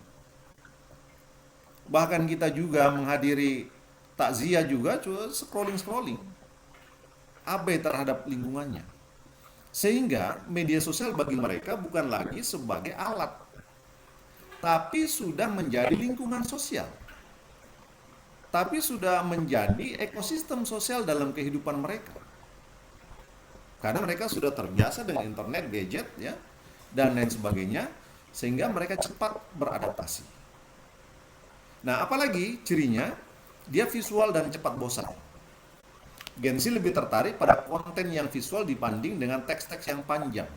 Bahkan kita juga menghadiri takziah juga scrolling, abai terhadap lingkungannya. Sehingga media sosial bagi mereka bukan lagi sebagai alat, tapi sudah menjadi lingkungan sosial. Tapi sudah menjadi ekosistem sosial dalam kehidupan mereka. Karena mereka sudah terbiasa dengan internet, gadget, ya, dan lain sebagainya, sehingga mereka cepat beradaptasi. Nah, apalagi cirinya, dia visual dan cepat bosan. Gen Z lebih tertarik pada konten yang visual dibanding dengan teks-teks yang panjang.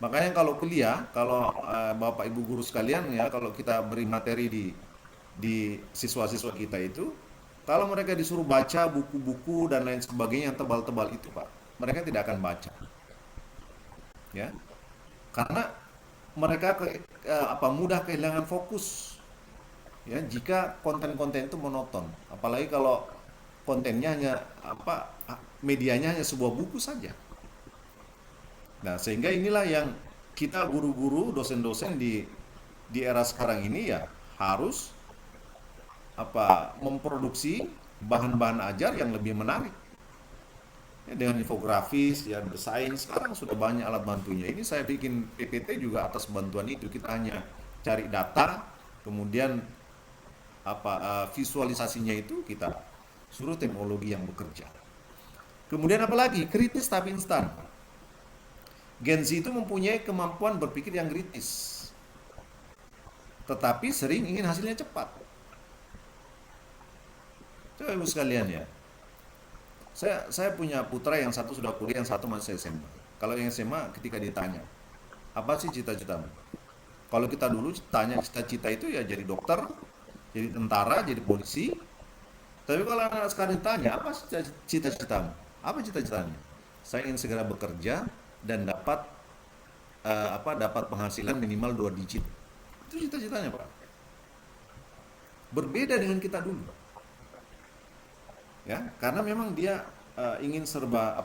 Makanya kalau kuliah, kalau Bapak Ibu guru sekalian, ya, kalau kita beri materi di siswa-siswa kita itu, kalau mereka disuruh baca buku-buku dan lain sebagainya yang tebal-tebal itu, Pak, mereka tidak akan baca, ya, karena mereka mudah kehilangan fokus, ya, jika konten-konten itu monoton, apalagi kalau kontennya hanya medianya hanya sebuah buku saja. Nah, sehingga inilah yang kita guru-guru, dosen-dosen di era sekarang ini ya harus memproduksi bahan-bahan ajar yang lebih menarik. Ya, dengan infografis, ya, desain, sekarang sudah banyak alat bantunya. Ini saya bikin PPT juga atas bantuan itu. Kita hanya cari data, kemudian visualisasinya itu kita suruh teknologi yang bekerja. Kemudian apalagi? Kritis tapi instan. Gen Z itu mempunyai kemampuan berpikir yang kritis, tetapi sering ingin hasilnya cepat. Coba Ibu sekalian, ya. Saya punya putra yang satu sudah kuliah, yang satu masih SMA. Kalau yang SMA ketika ditanya, apa sih cita-citamu? Kalau kita dulu tanya cita-cita itu ya jadi dokter, jadi tentara, jadi polisi. Tapi kalau anak sekarang ditanya, apa cita-citamu? Apa cita-citanya? Saya ingin segera bekerja dan dapat penghasilan minimal 2 digit. Itu cita-citanya, Pak. Berbeda dengan kita dulu. Ya, karena memang dia ingin serba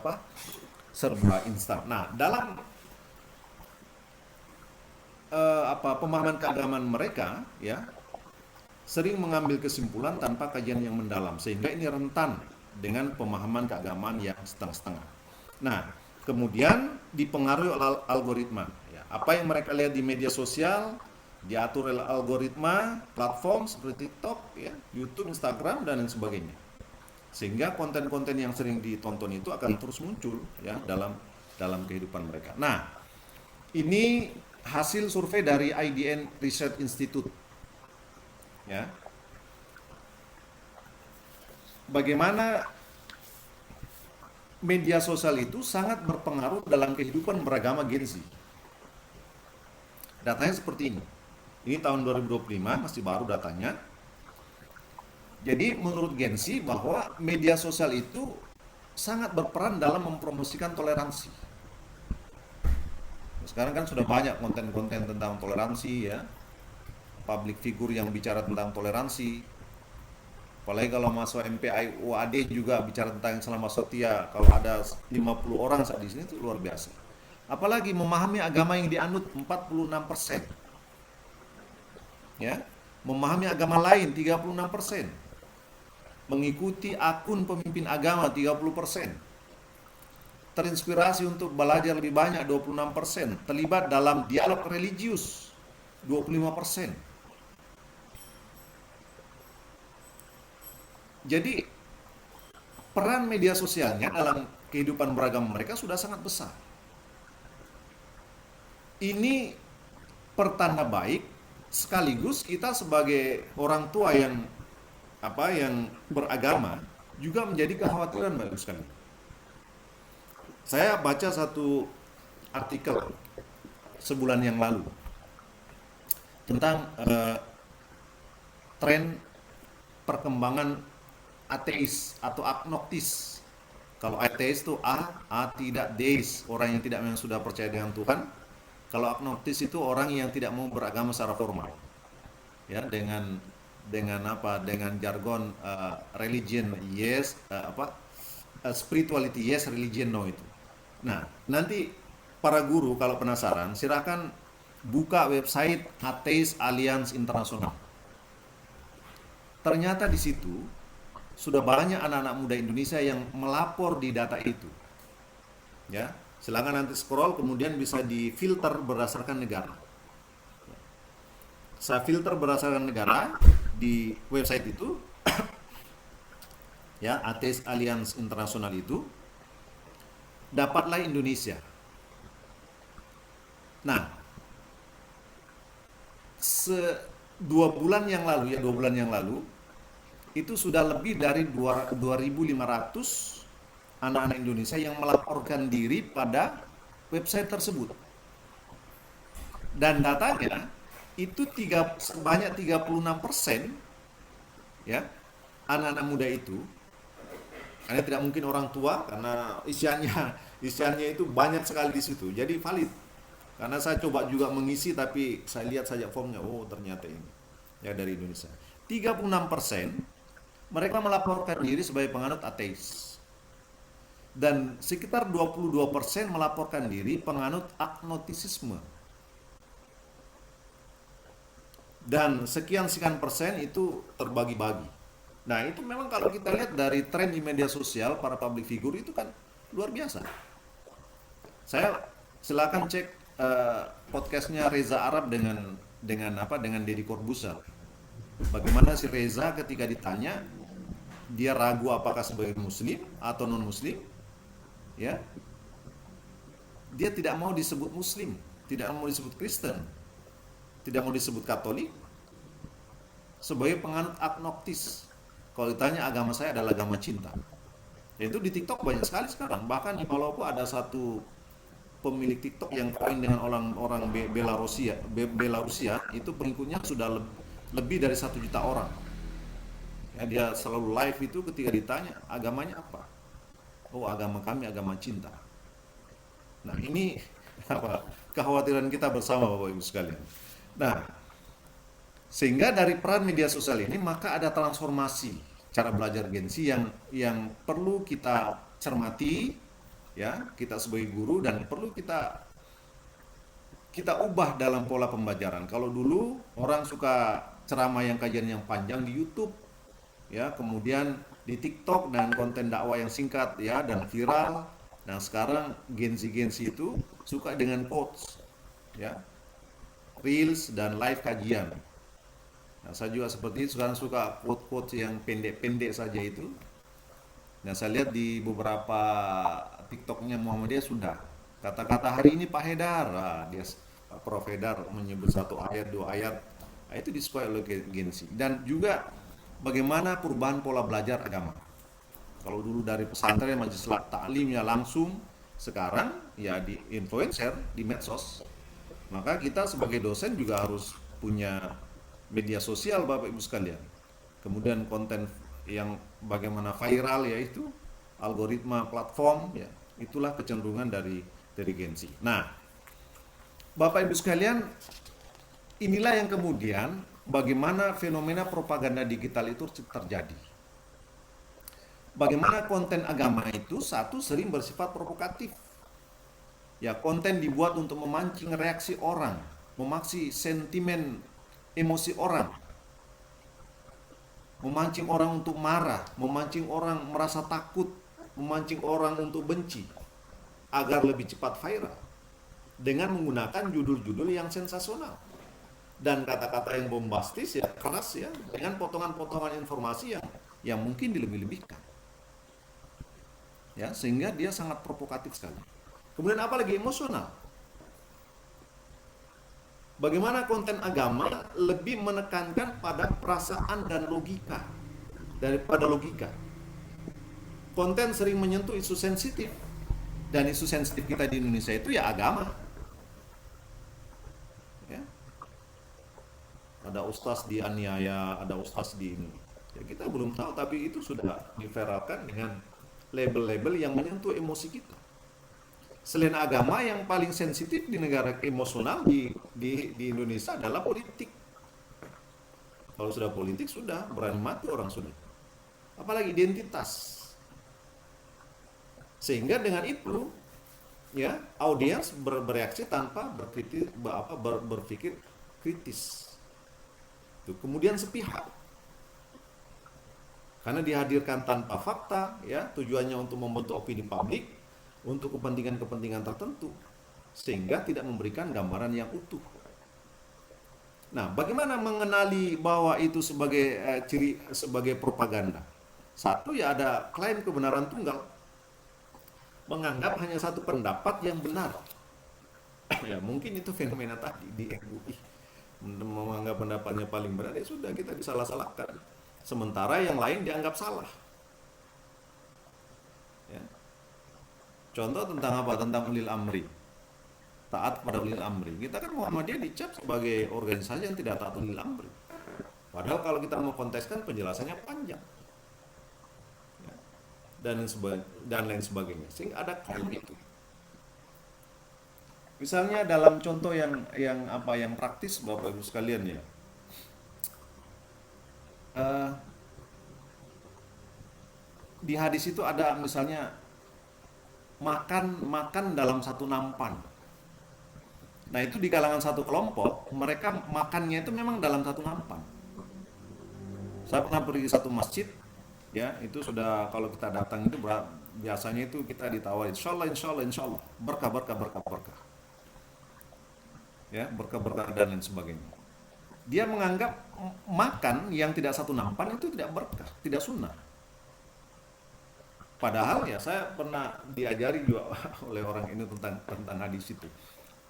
instan. Nah, dalam pemahaman keagamaan mereka, ya, sering mengambil kesimpulan tanpa kajian yang mendalam, sehingga ini rentan dengan pemahaman keagamaan yang setengah-setengah. Nah, kemudian dipengaruhi oleh algoritma, ya. Apa yang mereka lihat di media sosial diatur oleh algoritma platform seperti TikTok, ya, YouTube, Instagram, dan lain sebagainya. Sehingga konten-konten yang sering ditonton itu akan terus muncul, ya, dalam kehidupan mereka. Nah, ini hasil survei dari IDN Research Institute, ya. Bagaimana media sosial itu sangat berpengaruh dalam kehidupan beragama Gen Z. Datanya seperti ini. Ini tahun 2025, masih baru datanya. Jadi menurut Gen Z bahwa media sosial itu sangat berperan dalam mempromosikan toleransi. Sekarang kan sudah banyak konten-konten tentang toleransi, ya. Public figure yang bicara tentang toleransi. Apalagi kalau masuk MPI UAD juga bicara tentang Islam Wasatiyah. Kalau ada 50 orang saat di sini itu luar biasa. Apalagi memahami agama yang dianut 46%. Ya, memahami agama lain 36%, mengikuti akun pemimpin agama 30%, terinspirasi untuk belajar lebih banyak 26%, terlibat dalam dialog religius 25%. Jadi peran media sosialnya dalam kehidupan beragama mereka sudah sangat besar. Ini pertanda baik, sekaligus kita sebagai orang tua yang beragama juga menjadi kekhawatiran Bapak sekali. Saya baca satu artikel sebulan yang lalu tentang tren perkembangan ateis atau agnostis. Kalau ateis itu tidak deis, orang yang tidak memang sudah percaya dengan Tuhan. Kalau agnostis itu orang yang tidak mau beragama secara formal, ya, dengan jargon religion yes, spirituality yes, religion no itu. Nah, nanti para guru kalau penasaran silakan buka website Atheist Alliance International. Ternyata di situ sudah banyak anak-anak muda Indonesia yang melapor di data itu, ya. Silakan nanti scroll, kemudian bisa difilter berdasarkan negara. Saya filter berdasarkan negara di website itu, ya, Atheist Alliance International itu, dapatlah Indonesia. Nah, 2 bulan yang lalu, itu sudah lebih dari 2.500 anak-anak Indonesia yang melaporkan diri pada website tersebut. Dan datanya itu sebanyak 36%, ya, anak-anak muda itu, karena tidak mungkin orang tua karena isiannya itu banyak sekali di situ. Jadi valid. Karena saya coba juga mengisi tapi saya lihat saja formnya, oh ternyata ini ya dari Indonesia. 36% mereka melaporkan diri sebagai penganut ateis. Dan sekitar 22% melaporkan diri penganut agnostisisme. Dan sekian persen itu terbagi-bagi. Nah, itu memang kalau kita lihat dari tren di media sosial para public figure itu kan luar biasa. Saya silakan cek podcastnya Reza Arab dengan Deddy Corbuzier. Bagaimana si Reza ketika ditanya dia ragu apakah sebagai muslim atau non muslim, ya, dia tidak mau disebut muslim, tidak mau disebut Kristen, tidak mau disebut Katolik, sebagai penganut agnostis. Kalau ditanya agama saya adalah agama cinta. Itu di TikTok banyak sekali sekarang. Bahkan di Palopo ada satu pemilik TikTok yang kawin dengan orang Belarusia, itu pengikutnya sudah lebih dari 1 juta orang. Ya, dia selalu live itu ketika ditanya agamanya apa. Oh, agama kami agama cinta. Nah, ini kekhawatiran kita bersama Bapak Ibu sekalian. Nah, sehingga dari peran media sosial ini maka ada transformasi cara belajar Gen Z yang perlu kita cermati, ya, kita sebagai guru, dan perlu kita ubah dalam pola pembelajaran. Kalau dulu orang suka ceramah yang kajian yang panjang di YouTube, ya, kemudian di TikTok dan konten dakwah yang singkat, ya, dan viral. Nah, sekarang Gen Z itu suka dengan quotes, ya, reels dan live kajian. Nah, saya juga seperti itu, sekarang suka quote-quote yang pendek-pendek saja itu. Nah, saya lihat di beberapa TikToknya Muhammadiyah sudah kata-kata hari ini Pak Haidar, Pak Prof Haidar menyebut 1 ayat 2 ayat. Nah, itu disukai oleh Gen Z. Dan juga bagaimana perubahan pola belajar agama. Kalau dulu dari pesantren majelis taklimnya langsung, sekarang ya di influencer, di medsos. Maka kita sebagai dosen juga harus punya media sosial Bapak Ibu sekalian. Kemudian konten yang bagaimana viral, yaitu algoritma platform, ya, itulah kecenderungan dari Gen Z. Nah, Bapak Ibu sekalian, inilah yang kemudian bagaimana fenomena propaganda digital itu terjadi. Bagaimana konten agama itu sering bersifat provokatif. Ya, konten dibuat untuk memancing reaksi orang, memancing sentimen emosi orang, memancing orang untuk marah, memancing orang merasa takut, memancing orang untuk benci agar lebih cepat viral dengan menggunakan judul-judul yang sensasional dan kata-kata yang bombastis ya, keras ya, dengan potongan-potongan informasi yang mungkin dilebih-lebihkan. Ya, sehingga dia sangat provokatif sekali. Kemudian apalagi emosional. Bagaimana konten agama lebih menekankan pada perasaan dan logika daripada logika. Konten sering menyentuh isu sensitif, dan isu sensitif kita di Indonesia itu ya agama. Ya. Ada ustaz dianiaya, ada ustaz di ini. Ya, kita belum tahu, tapi itu sudah diviralkan dengan label-label yang menyentuh emosi kita. Selain agama, yang paling sensitif di negara emosional di Indonesia adalah politik. Kalau sudah politik, sudah berani mati orang sudah. Apalagi identitas. Sehingga dengan itu, ya, audiens bereaksi tanpa berpikir kritis. Itu kemudian sepihak. Karena dihadirkan tanpa fakta, ya, tujuannya untuk membentuk opini publik untuk kepentingan-kepentingan tertentu, sehingga tidak memberikan gambaran yang utuh. Nah, bagaimana mengenali bahwa itu sebagai sebagai propaganda? Satu, ya ada klaim kebenaran tunggal, menganggap hanya satu pendapat yang benar. Ya, mungkin itu fenomena tadi di MUI, menganggap pendapatnya paling benar, ya sudah, kita disalah-salahkan, sementara yang lain dianggap salah. Ya. Contoh tentang apa? Tentang ulil amri, taat pada ulil amri. Kita kan Muhammadiyah dicap sebagai organisasi yang tidak taat ulil amri. Padahal kalau kita mau konteskan, penjelasannya panjang, ya, dan lain sebagainya. Sehingga ada klaim itu. Misalnya dalam contoh yang praktis, Bapak Ibu sekalian, ya, di hadis itu ada misalnya makan dalam satu nampan. Nah, itu di kalangan satu kelompok, mereka makannya itu memang dalam satu nampan. Saya pernah pergi satu masjid, ya, itu sudah, kalau kita datang itu biasanya itu kita ditawarin, insya Allah, berkah. Ya, berkah dan lain sebagainya. Dia menganggap makan yang tidak satu nampan itu tidak berkah, tidak sunnah. Padahal ya, saya pernah diajari juga oleh orang ini tentang hadis itu.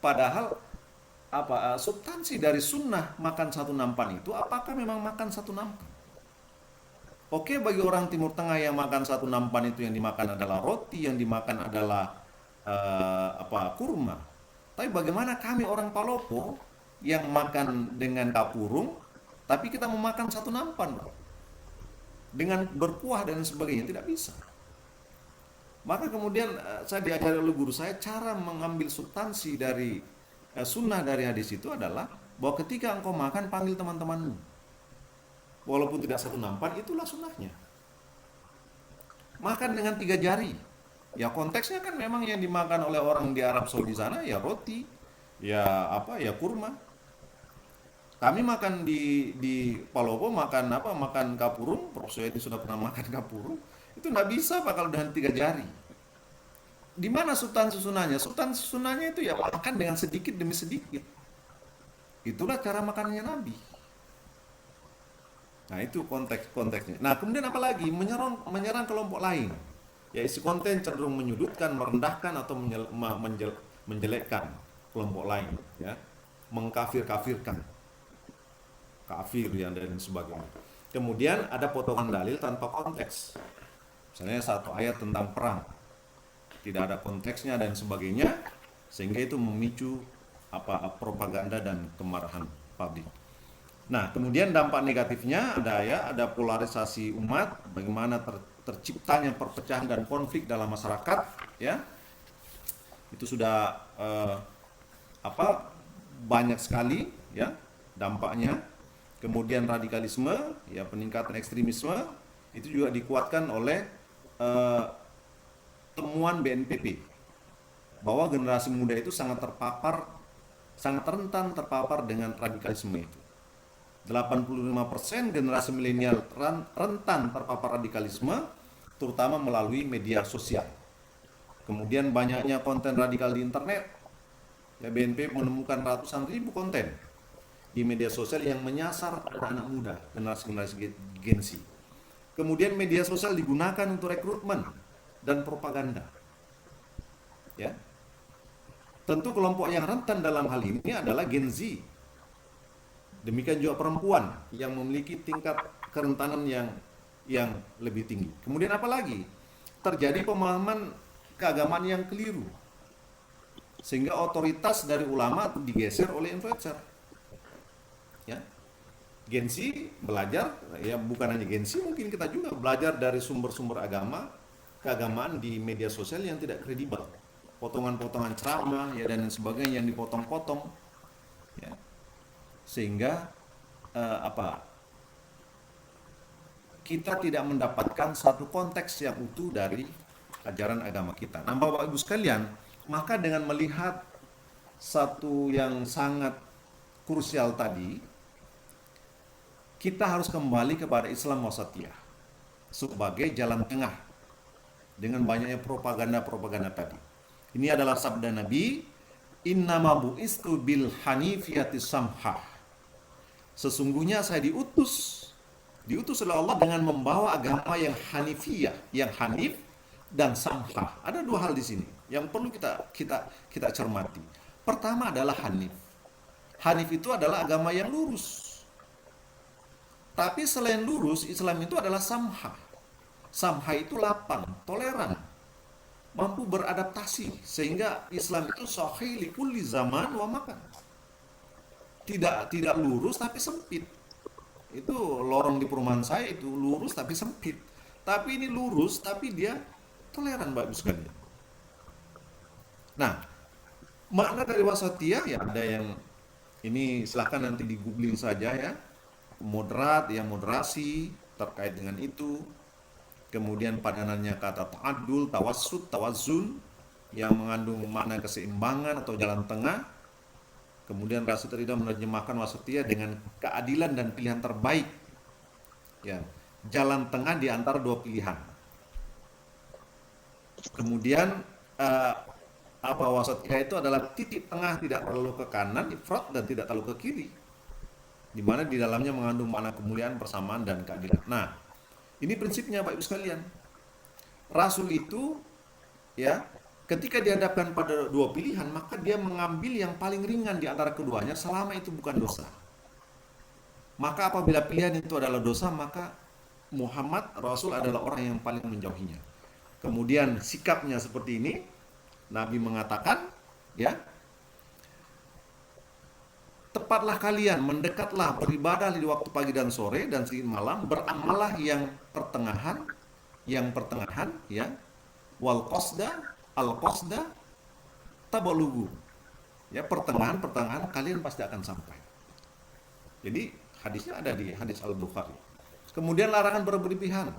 Padahal substansi dari sunnah makan satu nampan itu, apakah memang makan satu nampan? Oke, bagi orang Timur Tengah yang makan satu nampan itu yang dimakan adalah roti, yang dimakan adalah kurma. Tapi bagaimana kami orang Palopo yang makan dengan kapurung, tapi kita memakan satu nampan, dengan berkuah dan sebagainya? Tidak bisa. Maka kemudian saya diajari oleh guru saya cara mengambil substansi dari sunnah dari hadis itu adalah bahwa ketika engkau makan, panggil teman-temanmu. Walaupun tidak satu nampan, itulah sunnahnya. Makan dengan 3 jari. Ya, konteksnya kan memang yang dimakan oleh orang di Arab Saudi sana ya roti, ya kurma. Kami makan di Palopo makan kapurung. Prof. Soedi sudah pernah makan kapurung. Itu nggak bisa Pak kalau dengan 3 jari. Di mana substansi sunnahnya? Substansi sunnahnya itu ya makan dengan sedikit demi sedikit. Itulah cara makannya Nabi. Nah, itu konteksnya. Nah, kemudian apa lagi? Menyerang kelompok lain. Ya, isi konten cenderung menyudutkan, merendahkan atau menjelekkan kelompok lain, ya. Mengkafir-kafirkan. Kafir ya, dan sebagainya. Kemudian ada potongan dalil tanpa konteks. Misalnya satu ayat tentang perang, tidak ada konteksnya dan sebagainya, sehingga itu memicu propaganda dan kemarahan publik. Nah, kemudian dampak negatifnya ada polarisasi umat, bagaimana terciptanya perpecahan dan konflik dalam masyarakat, ya. Itu sudah banyak sekali, ya, dampaknya. Kemudian radikalisme, ya, peningkatan ekstremisme, itu juga dikuatkan oleh temuan BNPB bahwa generasi muda itu sangat rentan terpapar dengan radikalisme itu. 85% generasi milenial rentan terpapar radikalisme, terutama melalui media sosial. Kemudian banyaknya konten radikal di internet. Ya, BNP menemukan ratusan ribu konten di media sosial yang menyasar anak muda, generasi Gen Z. Kemudian media sosial digunakan untuk rekrutmen dan propaganda. Ya. Tentu kelompok yang rentan dalam hal ini adalah Gen Z. Demikian juga perempuan yang memiliki tingkat kerentanan yang lebih tinggi. Kemudian apa lagi? Terjadi pemahaman keagamaan yang keliru. Sehingga otoritas dari ulama digeser oleh influencer. Ya. Gen Z belajar, ya bukan hanya Gen Z, mungkin kita juga belajar dari sumber-sumber keagamaan di media sosial yang tidak kredibel. Potongan-potongan ceramah ya dan sebagainya yang dipotong-potong. Ya. Sehingga kita tidak mendapatkan satu konteks yang utuh dari ajaran agama kita. Nah, Bapak Ibu sekalian, maka dengan melihat satu yang sangat krusial tadi, kita harus kembali kepada Islam wasatiyah sebagai jalan tengah dengan banyaknya propaganda tadi. Ini adalah sabda Nabi, innama bu'istu bil hanifiyati samhah. Sesungguhnya saya diutus oleh Allah dengan membawa agama yang hanifiyah, yang hanif dan samhah. Ada dua hal di sini yang perlu kita cermati. Pertama adalah hanif. Hanif itu adalah agama yang lurus. Tapi selain lurus, Islam itu adalah samhah. Samhah itu lapang, toleran, mampu beradaptasi, sehingga Islam itu sahih li kulli zaman wa makan. Tidak lurus tapi sempit. Itu lorong di perumahan saya itu lurus tapi sempit. Tapi ini lurus tapi dia toleran, Bapak Ibu sekalian. Nah, makna dari wasatiyah ya ada yang ini silahkan nanti di googling saja ya. Moderat, yang moderasi terkait dengan itu. Kemudian padanannya kata ta'adul, tawassut, tawazun yang mengandung makna keseimbangan atau jalan tengah. Kemudian Rasul Ridha menerjemahkan wasatiyah dengan keadilan dan pilihan terbaik. Ya, jalan tengah di antara dua pilihan. Kemudian wasatiyah itu adalah titik tengah, tidak terlalu ke kanan, ifrat, dan tidak terlalu ke kiri. Di mana di dalamnya mengandung makna kemuliaan, persamaan, dan keadilan. Nah, ini prinsipnya Bapak Ibu sekalian. Rasul itu ya ketika dihadapkan pada dua pilihan, maka dia mengambil yang paling ringan di antara keduanya selama itu bukan dosa. Maka apabila pilihan itu adalah dosa, maka Muhammad Rasul adalah orang yang paling menjauhinya. Kemudian sikapnya seperti ini, Nabi mengatakan, ya, tepatlah kalian, mendekatlah, beribadah di waktu pagi dan sore dan sedikit malam, beramallah yang pertengahan, ya, wal qasda, al qasda, tabalugu, ya, pertengahan kalian pasti akan sampai. Jadi hadisnya ada di hadis Al-Bukhari. Kemudian larangan berlebihan.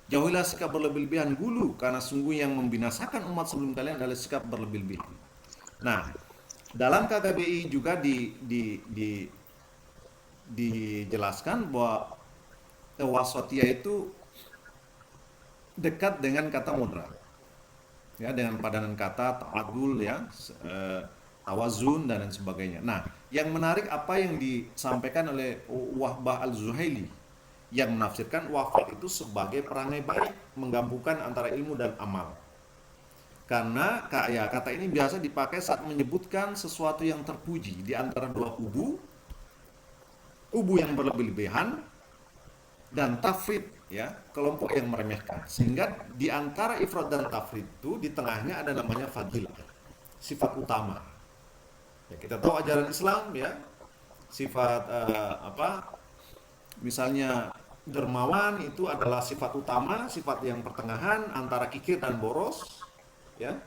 Jauhilah sikap berlebihan dulu, karena sungguh yang membinasakan umat sebelum kalian adalah sikap berlebihan. Nah, dalam KKBI juga dijelaskan bahwa wasatiyah itu dekat dengan kata moderat. Ya, dengan padanan kata ta'adul, ya, tawazun dan lain sebagainya. Nah, yang menarik apa yang disampaikan oleh Wahbah Al-Zuhaili yang menafsirkan wafat itu sebagai perangai baik, menggabungkan antara ilmu dan amal. Karena kata ini biasa dipakai saat menyebutkan sesuatu yang terpuji di antara dua kubu yang berlebihan dan tafrid, ya, kelompok yang meremehkan. Sehingga di antara ifrat dan tafrid itu di tengahnya ada namanya fadilah, sifat utama. Ya, kita tahu ajaran Islam, ya, sifat misalnya dermawan itu adalah sifat utama, sifat yang pertengahan antara kikir dan boros, ya.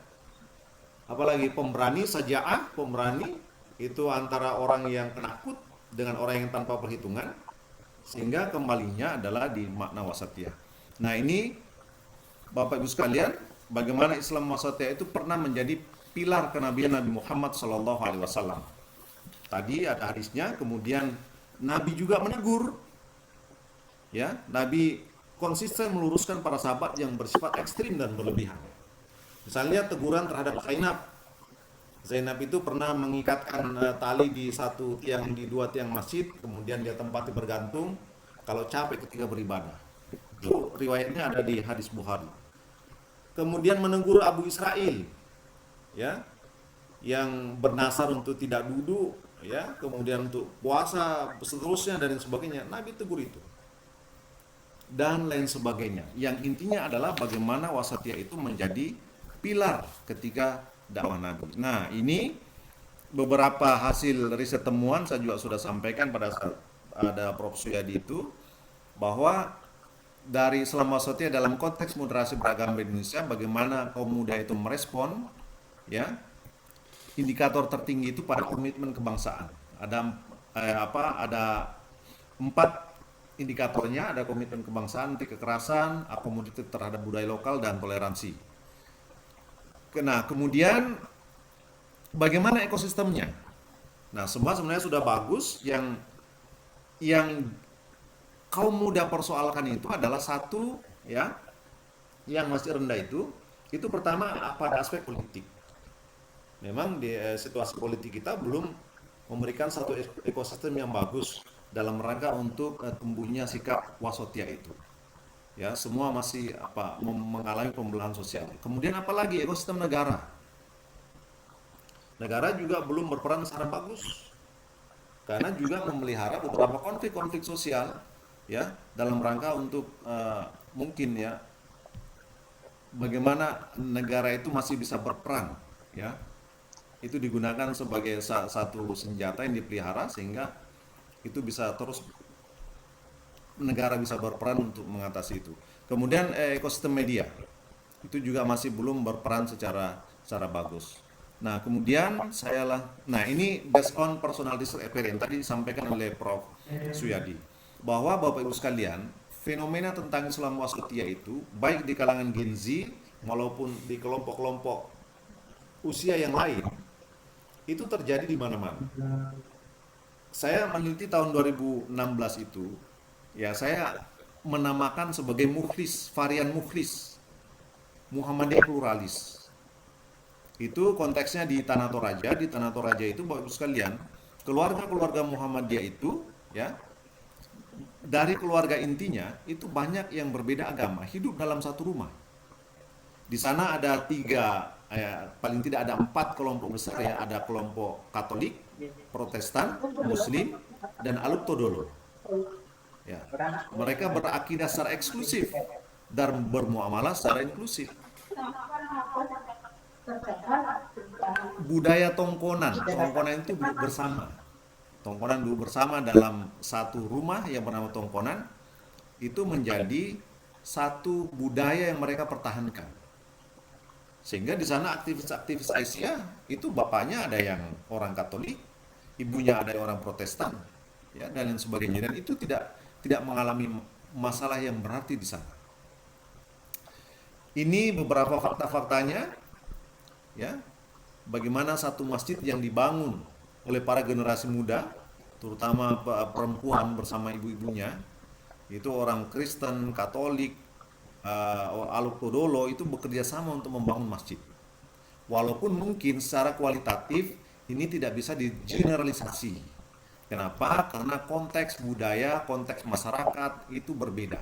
Apalagi pemberani, saja'ah, pemberani itu antara orang yang penakut dengan orang yang tanpa perhitungan, sehingga kembalinya adalah di makna wasatiyah. Nah, ini Bapak Ibu sekalian, bagaimana Islam wasatiyah itu pernah menjadi pilar kenabian Nabi Muhammad SAW. Tadi ada hadisnya, kemudian Nabi juga menegur, ya. Nabi konsisten meluruskan para sahabat yang bersifat ekstrim dan berlebihan. Misalnya teguran terhadap Zainab. Zainab itu pernah mengikatkan tali di satu tiang, di dua tiang masjid, kemudian dia tempati bergantung kalau capek ketika beribadah. Itu riwayatnya ada di hadis Bukhari. Kemudian menegur Abu Israil, ya, yang bernasar untuk tidak duduk, ya, kemudian untuk puasa, seterusnya dan sebagainya. Nabi tegur itu dan lain sebagainya. Yang intinya adalah bagaimana wasatiyah itu menjadi pilar ketika dakwah Nabi. Nah, ini beberapa hasil riset temuan saya juga sudah sampaikan pada saat ada Prof. Suyadi itu, bahwa dari Islam wasatiyah dalam konteks moderasi beragama di Indonesia, bagaimana kaum muda itu merespon, ya, indikator tertinggi itu pada komitmen kebangsaan. Ada 4 indikatornya, ada komitmen kebangsaan, anti kekerasan, akomodatif terhadap budaya lokal, dan toleransi. Nah, kemudian bagaimana ekosistemnya? Nah, semua sebenarnya sudah bagus. Yang kaum muda persoalkan itu adalah satu, ya, yang masih rendah itu pertama pada aspek politik. Memang di situasi politik kita belum memberikan satu ekosistem yang bagus dalam rangka untuk tumbuhnya sikap wasatiyah itu. Ya, semua masih mengalami pembelahan sosial. Kemudian apalagi ekosistem negara. Negara juga belum berperan secara bagus. Karena juga memelihara beberapa konflik-konflik sosial, ya, dalam rangka untuk mungkin, ya, bagaimana negara itu masih bisa berperan, ya. Itu digunakan sebagai satu senjata yang dipelihara sehingga itu bisa terus, negara bisa berperan untuk mengatasi itu. Kemudian ekosistem media itu juga masih belum berperan secara bagus. Nah, kemudian ini based on personal research experience tadi disampaikan oleh Prof. Suyadi, bahwa Bapak Ibu sekalian, fenomena tentang Islam wasatiyah itu baik di kalangan Gen Z maupun di kelompok-kelompok usia yang lain itu terjadi di mana-mana. Saya meneliti tahun 2016 itu, ya, saya menamakan sebagai mukhlis, varian mukhlis, Muhammadiyah pluralis. Itu konteksnya di Tanah Toraja. Di Tanah Toraja itu, Bapak Ibu sekalian, keluarga-keluarga Muhammadiyah itu, ya, dari keluarga intinya itu banyak yang berbeda agama, hidup dalam satu rumah. Di sana ada paling tidak ada 4 kelompok besar, ya. Ada kelompok Katolik, Protestan, Muslim, dan Aluk Todolo. Ya, mereka berakidah secara eksklusif dan bermuamalah secara inklusif. Budaya tongkonan itu duduk bersama. Tongkonan duduk bersama dalam satu rumah yang bernama tongkonan, itu menjadi satu budaya yang mereka pertahankan. Sehingga di sana aktivis-aktivis Aisyah itu bapaknya ada yang orang Katolik, ibunya ada yang orang Protestan, ya, dan lain sebagainya. Dan itu tidak mengalami masalah yang berarti di sana. Ini beberapa fakta-faktanya, ya, bagaimana satu masjid yang dibangun oleh para generasi muda, terutama perempuan bersama ibu-ibunya, itu orang Kristen, Katolik, Aluk Todolo, itu bekerja sama untuk membangun masjid. Walaupun mungkin secara kualitatif ini tidak bisa digeneralisasi. Kenapa? Karena konteks budaya, konteks masyarakat itu berbeda.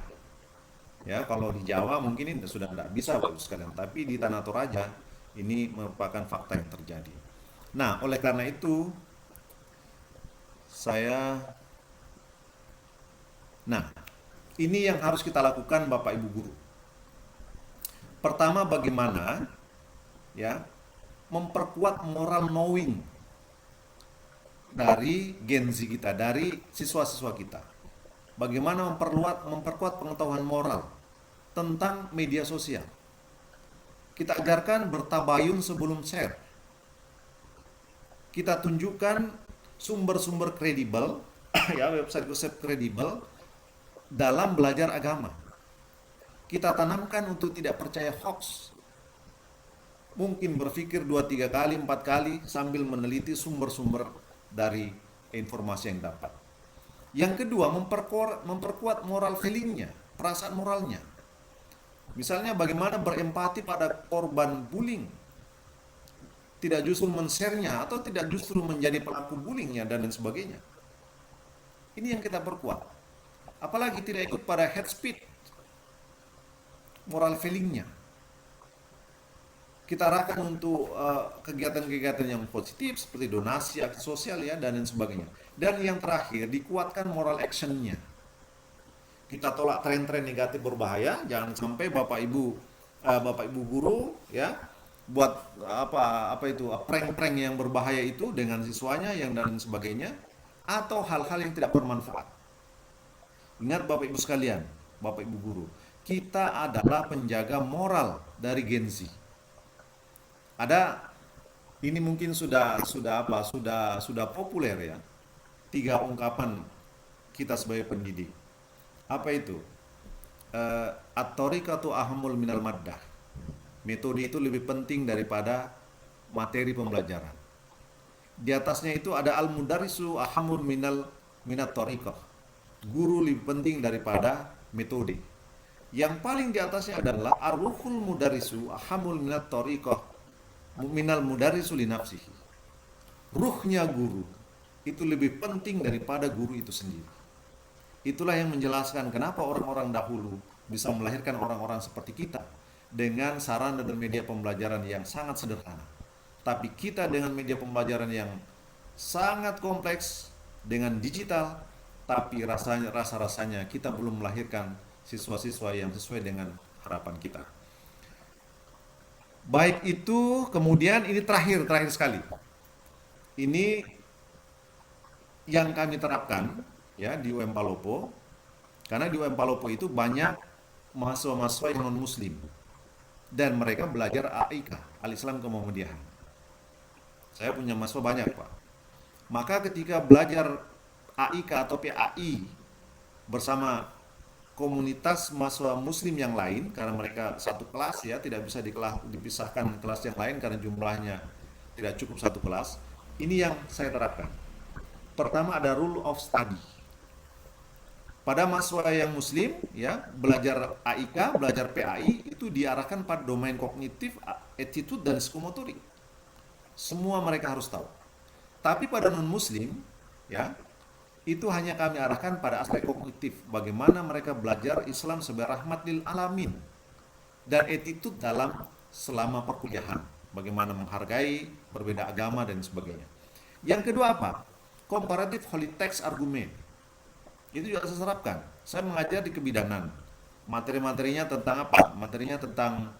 Ya, kalau di Jawa mungkin ini sudah tidak bisa, Bapak sekalian, tapi di Tanah Toraja ini merupakan fakta yang terjadi. Nah, oleh karena itu ini yang harus kita lakukan, Bapak Ibu guru. Pertama, bagaimana, ya, memperkuat moral knowing dari Gen Z kita, dari siswa-siswa kita. Bagaimana memperkuat pengetahuan moral tentang media sosial. Kita ajarkan bertabayun sebelum share. Kita tunjukkan sumber-sumber kredibel, ya, website-website kredibel dalam belajar agama. Kita tanamkan untuk tidak percaya hoax. Mungkin berpikir 2-3 kali, 4 kali sambil meneliti sumber-sumber dari informasi yang dapat. Yang kedua, memperkuat moral feelingnya, perasaan moralnya. Misalnya bagaimana berempati pada korban bullying, tidak justru men-share-nya atau tidak justru menjadi pelaku bullyingnya dan lain sebagainya. Ini yang kita perkuat. Apalagi tidak ikut pada hate speech, moral feelingnya. Kita arahkan untuk kegiatan-kegiatan yang positif seperti donasi, aksi sosial ya dan lain sebagainya. Dan yang terakhir, dikuatkan moral action-nya. Kita tolak tren-tren negatif berbahaya, jangan sampai Bapak Ibu guru ya buat prank-prank yang berbahaya itu dengan siswanya yang dan sebagainya, atau hal-hal yang tidak bermanfaat. Ingat Bapak Ibu sekalian, Bapak Ibu guru, kita adalah penjaga moral dari Gen Z. Ada, ini mungkin sudah populer ya, 3 ungkapan kita sebagai pendidik. Apa itu? At-tariqatu ahamul minal maddah. Metode itu lebih penting daripada materi pembelajaran. Di atasnya itu ada al-mudarisu ahamul minat tariqah. Guru lebih penting daripada metode. Yang paling di atasnya adalah ar-ruhul mudarisu ahamul minat tariqah minal mudarisu li nafsihi. Ruhnya guru itu lebih penting daripada guru itu sendiri. Itulah yang menjelaskan kenapa orang-orang dahulu bisa melahirkan orang-orang seperti kita dengan sarana dan media pembelajaran yang sangat sederhana. Tapi kita dengan media pembelajaran yang sangat kompleks dengan digital, tapi rasa-rasanya kita belum melahirkan siswa-siswa yang sesuai dengan harapan kita. Baik itu, kemudian ini terakhir sekali. Ini yang kami terapkan ya di UM Palopo, karena di UM Palopo itu banyak mahasiswa-mahasiswa yang non muslim dan mereka belajar AIK, Al-Islam Kemuhamadiyahan. Saya punya mahasiswa banyak Pak. Maka ketika belajar AIK atau PAI bersama komunitas mahasiswa muslim yang lain, karena mereka satu kelas ya, tidak bisa dipisahkan kelas yang lain karena jumlahnya tidak cukup satu kelas. Ini yang saya terapkan. Pertama ada rule of study. Pada mahasiswa yang muslim ya, belajar AIK, belajar PAI itu diarahkan pada domain kognitif, attitude dan psikomotorik. Semua mereka harus tahu. Tapi pada non muslim ya, itu hanya kami arahkan pada aspek kognitif, bagaimana mereka belajar Islam sebagai rahmat lil alamin, dan attitude dalam selama perkuliahan, bagaimana menghargai berbeda agama dan sebagainya. Yang kedua apa? Comparative holy text argument. Itu juga saya terapkan. Saya mengajar di kebidanan. Materi-materinya tentang apa? Materinya tentang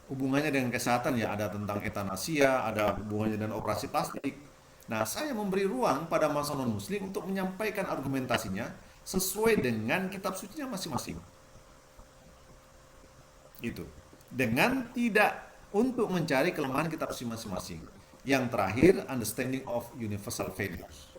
hubungannya dengan kesehatan ya, ada tentang etanasia, ada hubungannya dengan operasi plastik. Nah, saya memberi ruang pada mahasiswa non-muslim untuk menyampaikan argumentasinya sesuai dengan kitab sucinya masing-masing. Itu. Dengan tidak untuk mencari kelemahan kitab suci masing-masing. Yang terakhir, understanding of universal values.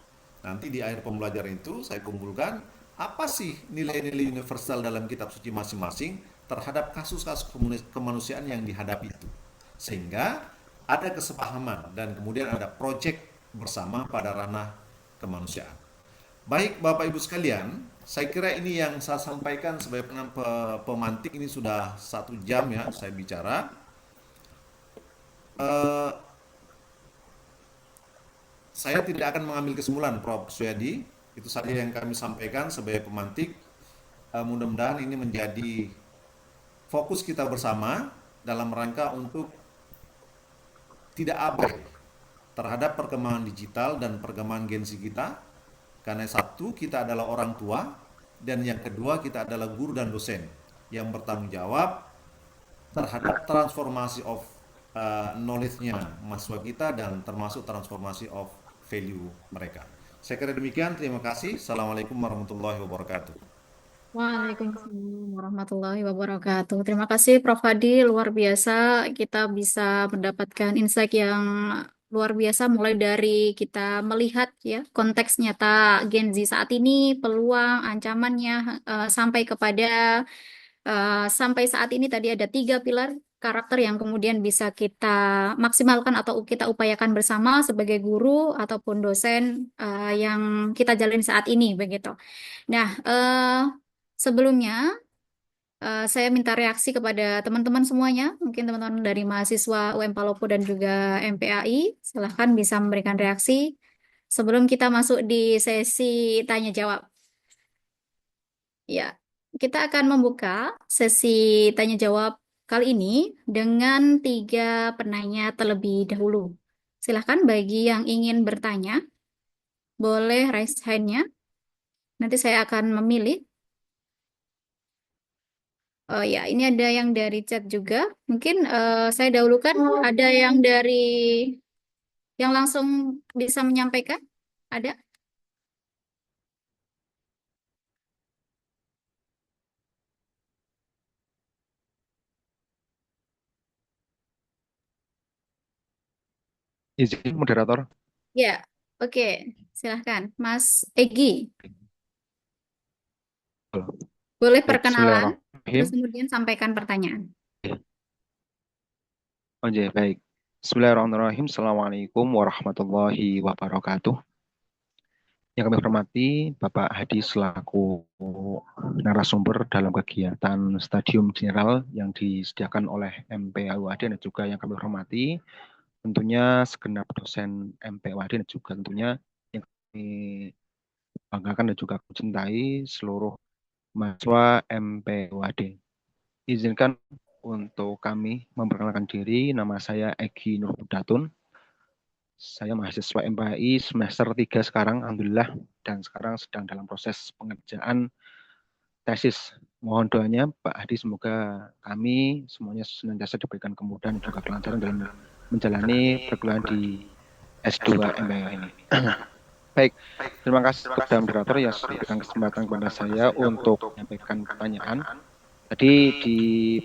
Nanti di akhir pembelajaran itu saya kumpulkan apa sih nilai-nilai universal dalam kitab suci masing-masing terhadap kasus-kasus kemanusiaan yang dihadapi itu. Sehingga ada kesepahaman dan kemudian ada proyek bersama pada ranah kemanusiaan. Baik Bapak Ibu sekalian, saya kira ini yang saya sampaikan sebagai pemantik. Ini sudah 1 jam ya saya bicara. Saya tidak akan mengambil kesimpulan Prof. Suyadi, itu saja yang kami sampaikan sebagai pemantik. Mudah-mudahan ini menjadi fokus kita bersama dalam rangka untuk tidak abai terhadap perkembangan digital dan perkembangan Gen Z kita. Karena satu, kita adalah orang tua, dan yang kedua, kita adalah guru dan dosen yang bertanggung jawab terhadap transformasi of knowledge-nya mahasiswa kita dan termasuk transformasi of value mereka. Saya kira demikian, terima kasih. Assalamualaikum warahmatullahi wabarakatuh. Waalaikumsalam warahmatullahi wabarakatuh. Terima kasih Prof. Hadi, luar biasa. Kita bisa mendapatkan insight yang luar biasa mulai dari kita melihat ya konteks nyata Gen Z saat ini, peluang, ancamannya sampai kepada sampai saat ini tadi ada 3 pilar karakter yang kemudian bisa kita maksimalkan atau kita upayakan bersama sebagai guru ataupun dosen yang kita jalani saat ini begitu. Nah, sebelumnya saya minta reaksi kepada teman-teman semuanya, mungkin teman-teman dari mahasiswa UM Palopo dan juga MPAI, silahkan bisa memberikan reaksi sebelum kita masuk di sesi tanya jawab. Ya, kita akan membuka sesi tanya jawab kali ini dengan 3 penanya terlebih dahulu. Silahkan bagi yang ingin bertanya, boleh raise hand-nya. Nanti saya akan memilih. Oh ya, ini ada yang dari chat juga. Mungkin saya dahulukan. Ada yang dari yang langsung bisa menyampaikan? Ada? Izin moderator. Ya, oke. Silahkan, Mas Egi. Boleh Baik, perkenalan, Bismillahirrahmanirrahim. terus kemudian sampaikan pertanyaan. Oh, iya, baik. Bismillahirrahmanirrahim. Assalamualaikum warahmatullahi wabarakatuh. Yang kami hormati Bapak Hadi selaku narasumber dalam kegiatan Stadium General yang disediakan oleh MPAUAD dan juga yang kami hormati tentunya segenap dosen MPAUAD dan juga tentunya yang kami banggakan dan juga kami cintai seluruh mahasiswa MPAUAD. Izinkan untuk kami memperkenalkan diri. Nama saya Egi Nurhudatun. Saya mahasiswa MPAI semester 3 sekarang, alhamdulillah, dan sekarang sedang dalam proses pengerjaan tesis. Mohon doanya Pak Hadi, semoga kami semuanya senantiasa diberikan kemudahan dan juga kelancaran dalam menjalani perkuliahan di S2 MPAI ini. Baik, terima kasih kepada moderator yang sudah memberikan kesempatan kepada saya untuk menyampaikan pertanyaan. Tadi di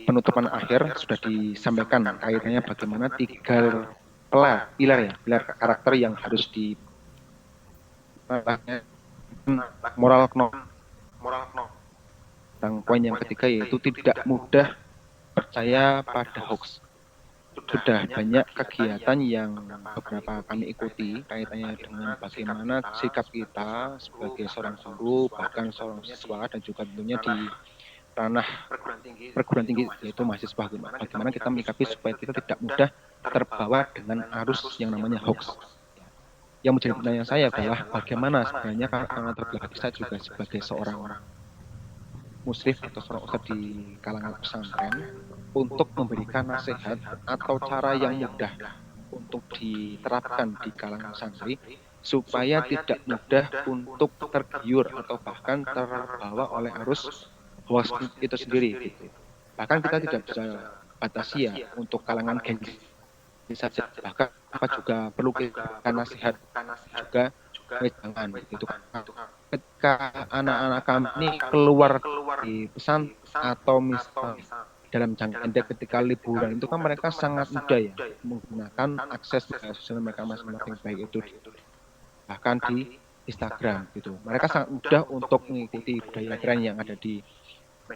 penutupan akhir sudah disampaikan kaitannya bagaimana 3 pilar karakter yang harus di moral tentang poin yang ketiga, yaitu tidak mudah percaya pada hoax. Sudah banyak kegiatan yang beberapa kami ikuti kaitannya dengan bagaimana sikap kita sebagai seorang guru, bahkan seorang siswa, dan juga tentunya di ranah perguruan tinggi yaitu mahasiswa. Bagaimana kita menyikapi supaya kita tidak mudah terbawa dengan arus yang namanya hoax. Yang menjadi pertanyaan saya adalah bagaimana sebenarnya karena terbelakang saya juga sebagai seorang muslim atau seorang ustadz di kalangan pesantren untuk memberikan nasihat atau cara yang mudah untuk diterapkan di kalangan santri supaya tidak mudah untuk tergiur atau bahkan terbawa oleh arus hoax itu sendiri. Bahkan kita tidak bisa batasi ya untuk kalangan gengsi saja, bahkan apa juga perlu kita nasihat juga jangan gitu. Ketika anak-anak kami keluar di pesan atau misal dalam jangka pendek ketika liburan itu kan mereka sangat mudah ya menggunakan akses media sosial mereka masing-masing, baik itu bahkan di Instagram gitu. Mereka sangat mudah untuk mengikuti budaya tren yang ada di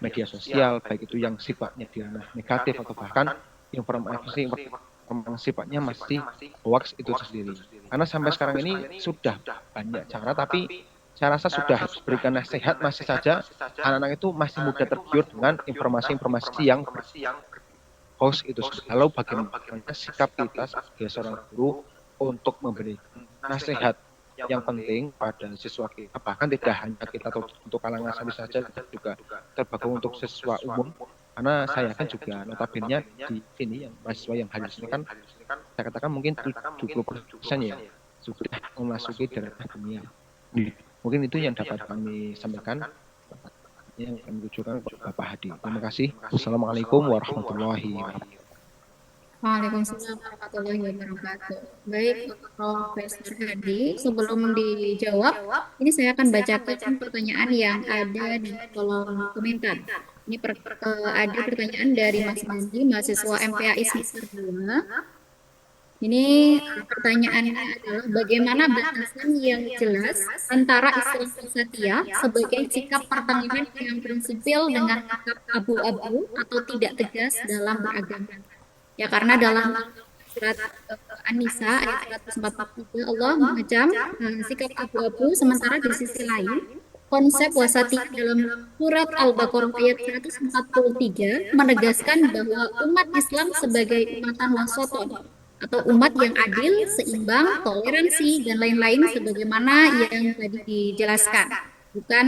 media sosial, baik itu yang sifatnya di ranah negatif atau bahkan informasi yang sifatnya masih hoax itu sendiri. Karena sampai sekarang ini sudah banyak cara, tapi saya rasa sudah berikan nasihat masih saja anak-anak itu masih mudah tergiur dengan informasi-informasi yang hoax itu. Lalu bagaimana sikap kita sebagai seorang guru untuk memberikan nasihat yang penting pada siswa kita, bahkan tidak hanya kita untuk kalangan santri saja, juga terbaik untuk siswa umum. Karena saya kan juga notabene di sini yang mahasiswa yang hadir sini kan saya katakan mungkin 70% ya sudah memasuki daerah dunia. Mungkin itu yang dapat kami sampaikan yang kami tujukan kepada Bapak Hadi. Terima kasih. Wassalamualaikum warahmatullahi wabarakatuh. Waalaikumsalam warahmatullahi wabarakatuh. Baik, Profesor Hadi, sebelum dijawab, ini saya akan bacakan pertanyaan yang ada di kolom komentar. Ini ada pertanyaan dari Mas Mandi, mahasiswa MPAI semester 2. Ini pertanyaannya adalah bagaimana batasan yang jelas antara Islam Wasatiyah sebagai sikap pertengahan yang prinsipil dengan sikap abu-abu atau tidak tegas dalam beragama. Ya karena dalam surat An-Nisa ayat 143 Allah mengecam sikap abu-abu, sementara di sisi lain konsep wasatiyah dalam surat Al-Baqarah ayat 143 menegaskan bahwa umat Islam sebagai umatan wasaton atau umat yang adil, seimbang, toleransi, dan lain-lain sebagaimana yang tadi dijelaskan. Bukan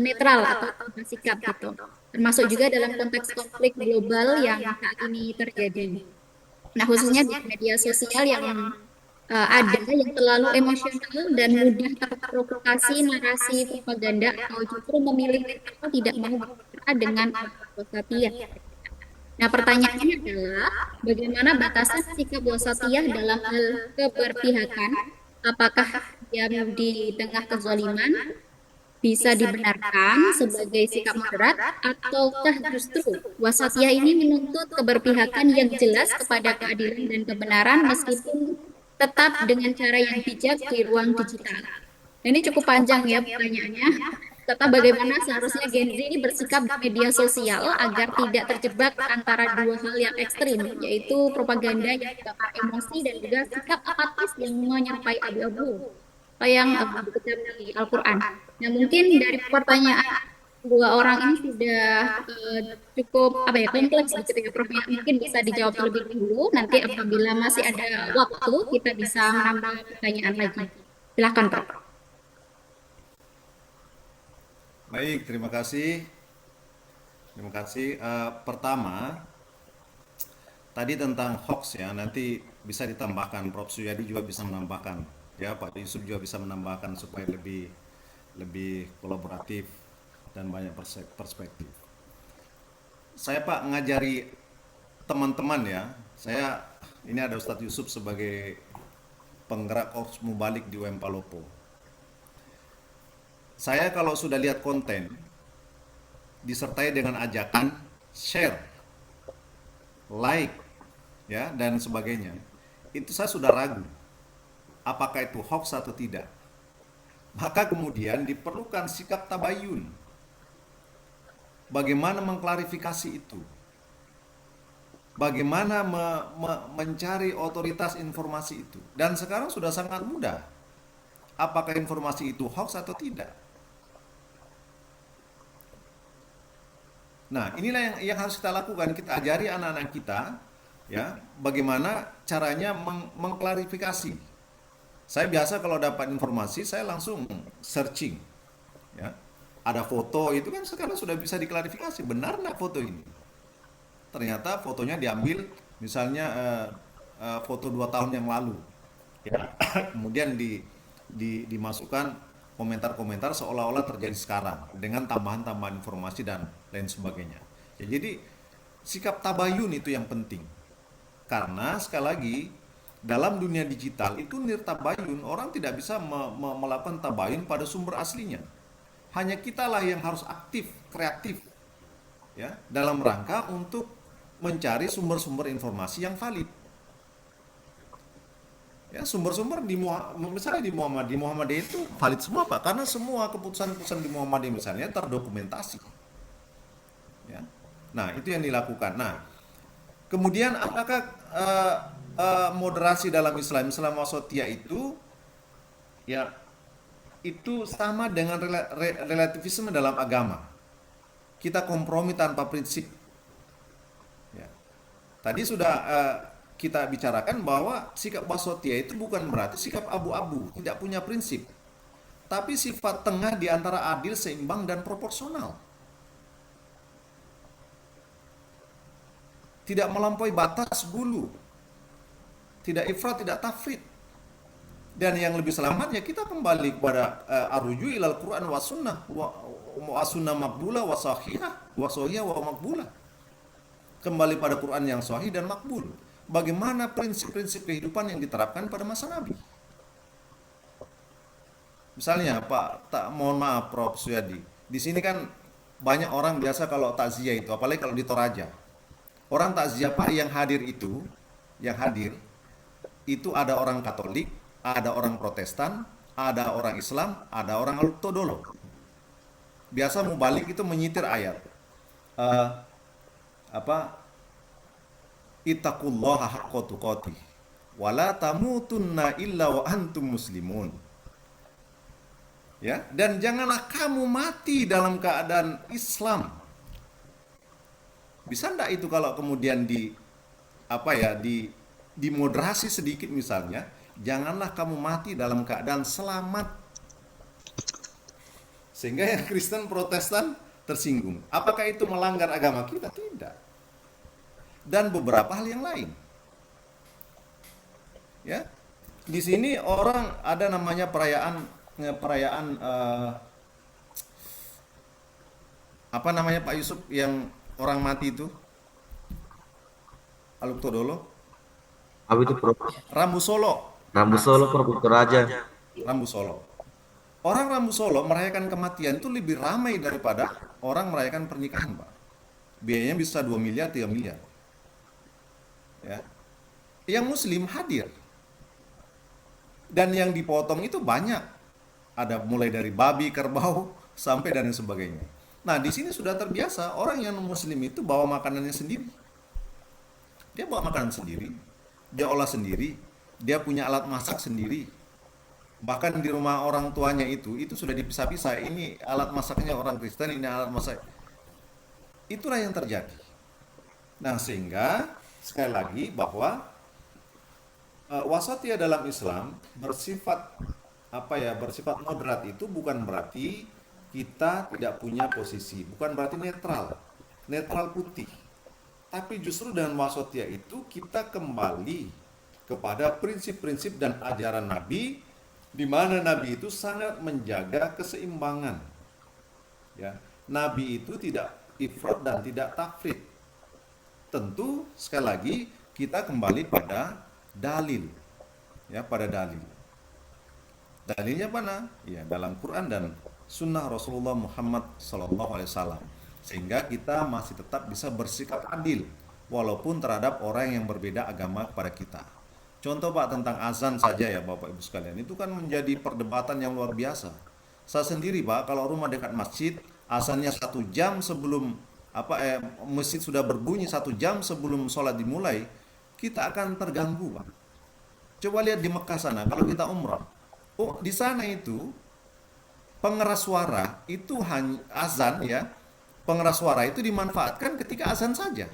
netral atau tanpa sikap gitu. Termasuk juga dalam konteks konflik global yang saat ini terjadi. Nah, khususnya di media sosial yang ada yang terlalu emosional dan mudah terprovokasi narasi propaganda atau justru memilih tidak mau berbicara dengan wasatiyah. Nah, pertanyaannya adalah bagaimana batasan sikap wasatiyah dalam hal keberpihakan? Apakah diam di tengah kezaliman bisa dibenarkan sebagai sikap moderat, ataukah justru wasatiyah ini menuntut keberpihakan yang jelas kepada keadilan dan kebenaran meskipun tetap dengan cara yang bijak di ruang digital? Nah, ini cukup panjang ya pertanyaannya. Tentang bagaimana seharusnya Gen Z ini bersikap di media sosial agar tidak terjebak antara dua hal yang ekstrim, yaitu propaganda yang membakar emosi dan juga sikap apatis yang menyerupai abu-abu atau yang dikutip di Al-Quran. Nah, mungkin dari pertanyaan dua orang ini sudah cukup apa ya kompleks gitu ya Prof. Ya. Mungkin bisa dijawab terlebih dahulu. Nanti apabila masih ada waktu kita bisa menambah pertanyaan lagi. Silakan Prof. Baik, terima kasih. Terima kasih. Pertama, tadi tentang hoax ya, nanti bisa ditambahkan. Prof. Suyadi juga bisa menambahkan. Ya, Pak Yusuf juga bisa menambahkan supaya lebih kolaboratif dan banyak perspektif. Saya Pak ngajari teman-teman ya. Ini ada Ustadz Yusuf sebagai penggerak Korps Mubalik di UM Palopo. Saya kalau sudah lihat konten disertai dengan ajakan share, like, ya dan sebagainya, itu saya sudah ragu apakah itu hoax atau tidak. Maka kemudian diperlukan sikap tabayun. Bagaimana mengklarifikasi itu? Bagaimana mencari otoritas informasi itu? Dan sekarang sudah sangat mudah. Apakah informasi itu hoax atau tidak? Nah, inilah yang harus kita lakukan. Kita ajari anak-anak kita, ya, bagaimana caranya mengklarifikasi. Saya biasa kalau dapat informasi, saya langsung searching. Ya. Ada foto, itu kan sekarang sudah bisa diklarifikasi. Benar nggak foto ini? Ternyata fotonya diambil, misalnya foto 2 tahun yang lalu. Ya. Kemudian dimasukkan komentar-komentar seolah-olah terjadi sekarang dengan tambahan-tambahan informasi dan lain sebagainya. Ya, jadi sikap tabayun itu yang penting. Karena sekali lagi dalam dunia digital itu nirtabayun, orang tidak bisa melakukan tabayun pada sumber aslinya. Hanya kitalah yang harus aktif, kreatif, ya, dalam rangka untuk mencari sumber-sumber informasi yang valid. Ya, sumber-sumber misalnya di Muhammadiyah itu valid semua Pak, karena semua keputusan-keputusan di Muhammadiyah misalnya terdokumentasi. Ya. Nah, itu yang dilakukan. Nah, kemudian apakah moderasi dalam Islam wasatiyah itu ya itu sama dengan relativisme dalam agama. Kita kompromi tanpa prinsip. Ya. Tadi sudah kita bicarakan bahwa sikap wasatiyah itu bukan berarti sikap abu-abu, tidak punya prinsip. Tapi sifat tengah di antara adil, seimbang, dan proporsional. Tidak melampaui batas gulu. Tidak ifrat, tidak tafrid. Dan yang lebih selamat ya kita kembali kepada arruju ilal Quran wa sunnah wa sunnah maqbulah wa sahihah wa maqbulah. Kembali pada Quran yang sahih dan makbul. Bagaimana prinsip-prinsip kehidupan yang diterapkan pada masa Nabi. Misalnya Pak, mohon maaf Prof. Suyadi, di sini kan banyak orang biasa kalau takziah itu, apalagi kalau di Toraja. Orang takziah Pak yang hadir itu, yang hadir, itu ada orang Katolik, ada orang Protestan, ada orang Islam, ada orang Aluk-Todolo. Biasa mubalik itu menyitir ayat. Eh, apa? Ittaqullaha haqqa tuqatih wala tamutunna illa wa antum muslimun. Ya, dan janganlah kamu mati dalam keadaan Islam. Bisa enggak itu kalau kemudian dimoderasi sedikit misalnya, janganlah kamu mati dalam keadaan selamat. Sehingga yang Kristen Protestan tersinggung. Apakah itu melanggar agama kita? Tidak. Dan beberapa hal yang lain. Ya. Di sini orang ada namanya perayaan apa namanya Pak Yusuf yang orang mati itu? Aluk-Todolo? Apa itu Prof? Rambu Solo. Rambu Solo Prof, itu Raja. Rambu Solo. Orang Rambu Solo merayakan kematian itu lebih ramai daripada orang merayakan pernikahan, Pak. Biayanya bisa 2 miliar, 3 miliar. Ya. Yang Muslim hadir. Dan yang dipotong itu banyak. Ada mulai dari babi, kerbau, sampai dan sebagainya. Nah, di sini sudah terbiasa orang yang Muslim itu bawa makanannya sendiri. Dia bawa makanan sendiri, dia olah sendiri, dia punya alat masak sendiri. Bahkan di rumah orang tuanya itu sudah dipisah-pisah. Ini alat masaknya orang Kristen, ini alat masak. Itulah yang terjadi. Nah, sehingga sekali lagi bahwa wasatiyah dalam Islam bersifat bersifat moderat itu bukan berarti kita tidak punya posisi, bukan berarti netral putih. Tapi justru dengan wasatiyah itu kita kembali kepada prinsip-prinsip dan ajaran Nabi, di mana Nabi itu sangat menjaga keseimbangan. Ya, Nabi itu tidak ifrat dan tidak tafrit. Tentu sekali lagi kita kembali pada dalil. Ya, pada dalil. Dalilnya mana? Ya, dalam Quran dan Sunnah Rasulullah Muhammad SAW. Sehingga kita masih tetap bisa bersikap adil walaupun terhadap orang yang berbeda agama kepada kita. Contoh Pak tentang azan saja ya Bapak Ibu sekalian, itu kan menjadi perdebatan yang luar biasa. Saya sendiri Pak, kalau rumah dekat masjid, azannya 1 jam sebelum masjid sudah berbunyi 1 jam sebelum sholat dimulai, kita akan terganggu Pak. Coba lihat di Mekah sana, kalau kita umrah. Oh, di sana itu pengeras suara itu hanya azan ya. Pengeras suara itu dimanfaatkan ketika azan saja.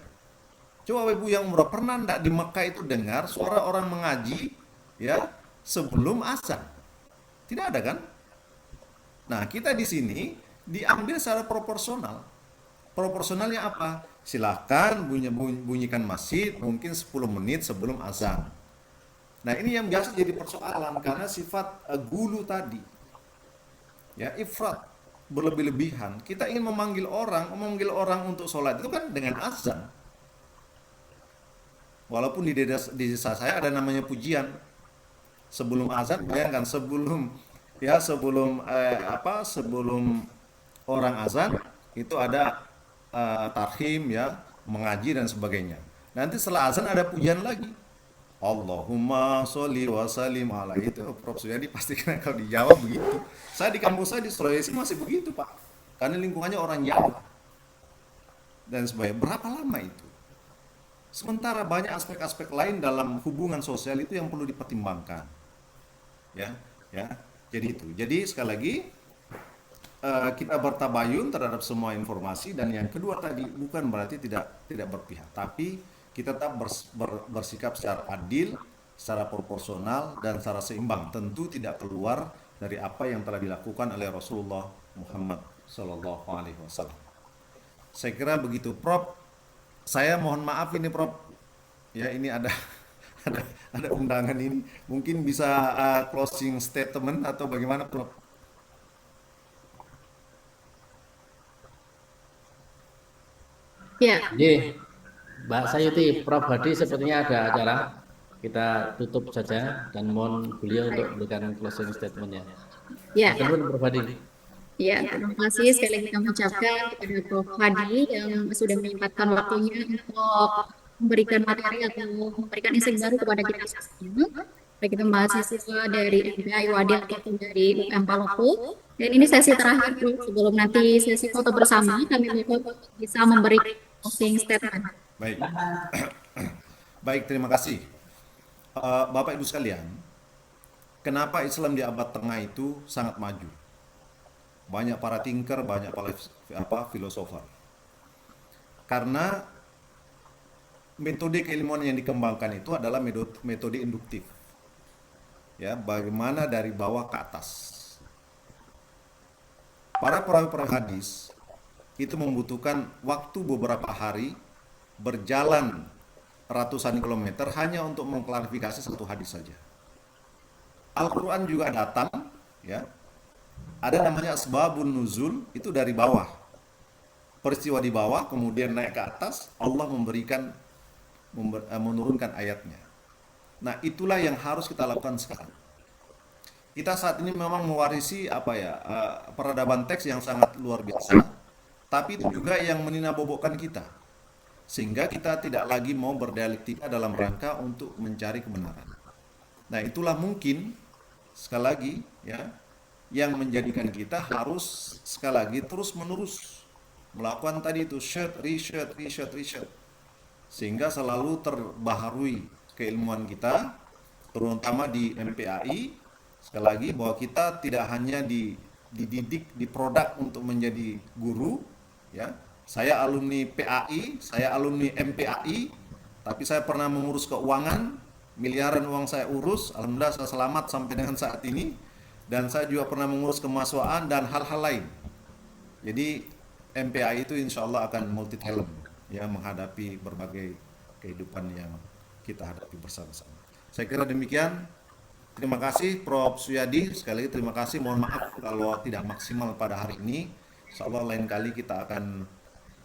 Coba Ibu yang umrah pernah enggak di Mekah itu dengar suara orang mengaji ya sebelum azan? Tidak ada kan? Nah, kita di sini diambil secara proporsional. Proporsionalnya apa? Silakan bunyikan masjid mungkin 10 menit sebelum azan. Nah, ini yang biasa jadi persoalan karena sifat gulu tadi. Ya, ifrat, berlebih-lebihan. Kita ingin memanggil orang untuk sholat itu kan dengan azan. Walaupun di desa saya ada namanya pujian. Sebelum azan, bayangkan sebelum orang azan itu ada tarhim ya, mengaji dan sebagainya. Nanti setelah azan ada pujian lagi. Allahumma sholli wa sallim ala, itu Prof Suyadi pasti kan kalau di Jawa begitu. Saya di kampus saya di Sulawesi masih begitu Pak, karena lingkungannya orang Jawa dan sebagainya. Berapa lama itu? Sementara banyak aspek-aspek lain dalam hubungan sosial itu yang perlu dipertimbangkan. Ya. Jadi itu. Jadi sekali lagi kita bertabayun terhadap semua informasi, dan yang kedua tadi bukan berarti tidak berpihak, tapi kita tetap bersikap secara adil, secara proporsional, dan secara seimbang. Tentu tidak keluar dari apa yang telah dilakukan oleh Rasulullah Muhammad SAW. Saya kira begitu, Prof. Saya mohon maaf ini, Prof. Ya, ini ada undangan ini. Mungkin bisa closing statement atau bagaimana, Prof? Ya. Mbak Sayuti, Prof Hadi sepertinya ada acara. Kita tutup saja dan mohon beliau untuk memberikan closing statement-nya. Ya. Silakan Prof Hadi. Ya, terima kasih sekali lagi kami ucapkan kepada Prof Hadi yang sudah menyempatkan waktunya untuk memberikan materi atau memberikan insight baru kepada kita semua, baik itu mahasiswa dari MPI Wadil ataupun dari UM Palopo. Dan ini sesi terakhir, Bro. Sebelum nanti sesi foto bersama, kami mohon bisa memberi closing statement. Baik. Baik, terima kasih. Bapak Ibu sekalian, kenapa Islam di abad tengah itu sangat maju? Banyak para thinker, banyak para filosofer. Karena metode keilmuan yang dikembangkan itu adalah metode induktif. Ya, bagaimana dari bawah ke atas. Para perawi hadis itu membutuhkan waktu beberapa hari berjalan ratusan kilometer hanya untuk mengklarifikasi satu hadis saja. Al-Quran juga datang, ya. Ada namanya asbabun nuzul, itu dari bawah. Peristiwa di bawah, kemudian naik ke atas, Allah menurunkan ayatnya. Nah, itulah yang harus kita lakukan sekarang. Kita saat ini memang mewarisi peradaban teks yang sangat luar biasa, tapi itu juga yang meninabobokan kita, sehingga kita tidak lagi mau berdialektika dalam rangka untuk mencari kebenaran. Nah, itulah mungkin sekali lagi ya yang menjadikan kita harus sekali lagi terus menerus melakukan tadi itu research, sehingga selalu terbaharui keilmuan kita, terutama di MPAI. Sekali lagi bahwa kita tidak hanya dididik, diproduk untuk menjadi guru, ya. Saya alumni PAI, saya alumni MPAI, tapi saya pernah mengurus keuangan, miliaran uang saya urus, alhamdulillah saya selamat sampai dengan saat ini, dan saya juga pernah mengurus kemahasiswaan dan hal-hal lain. Jadi MPAI itu insya Allah akan multi talent, ya, menghadapi berbagai kehidupan yang kita hadapi bersama-sama. Saya kira demikian. Terima kasih Prof. Suyadi, sekali lagi terima kasih, mohon maaf kalau tidak maksimal pada hari ini. Insya Allah lain kali kita akan,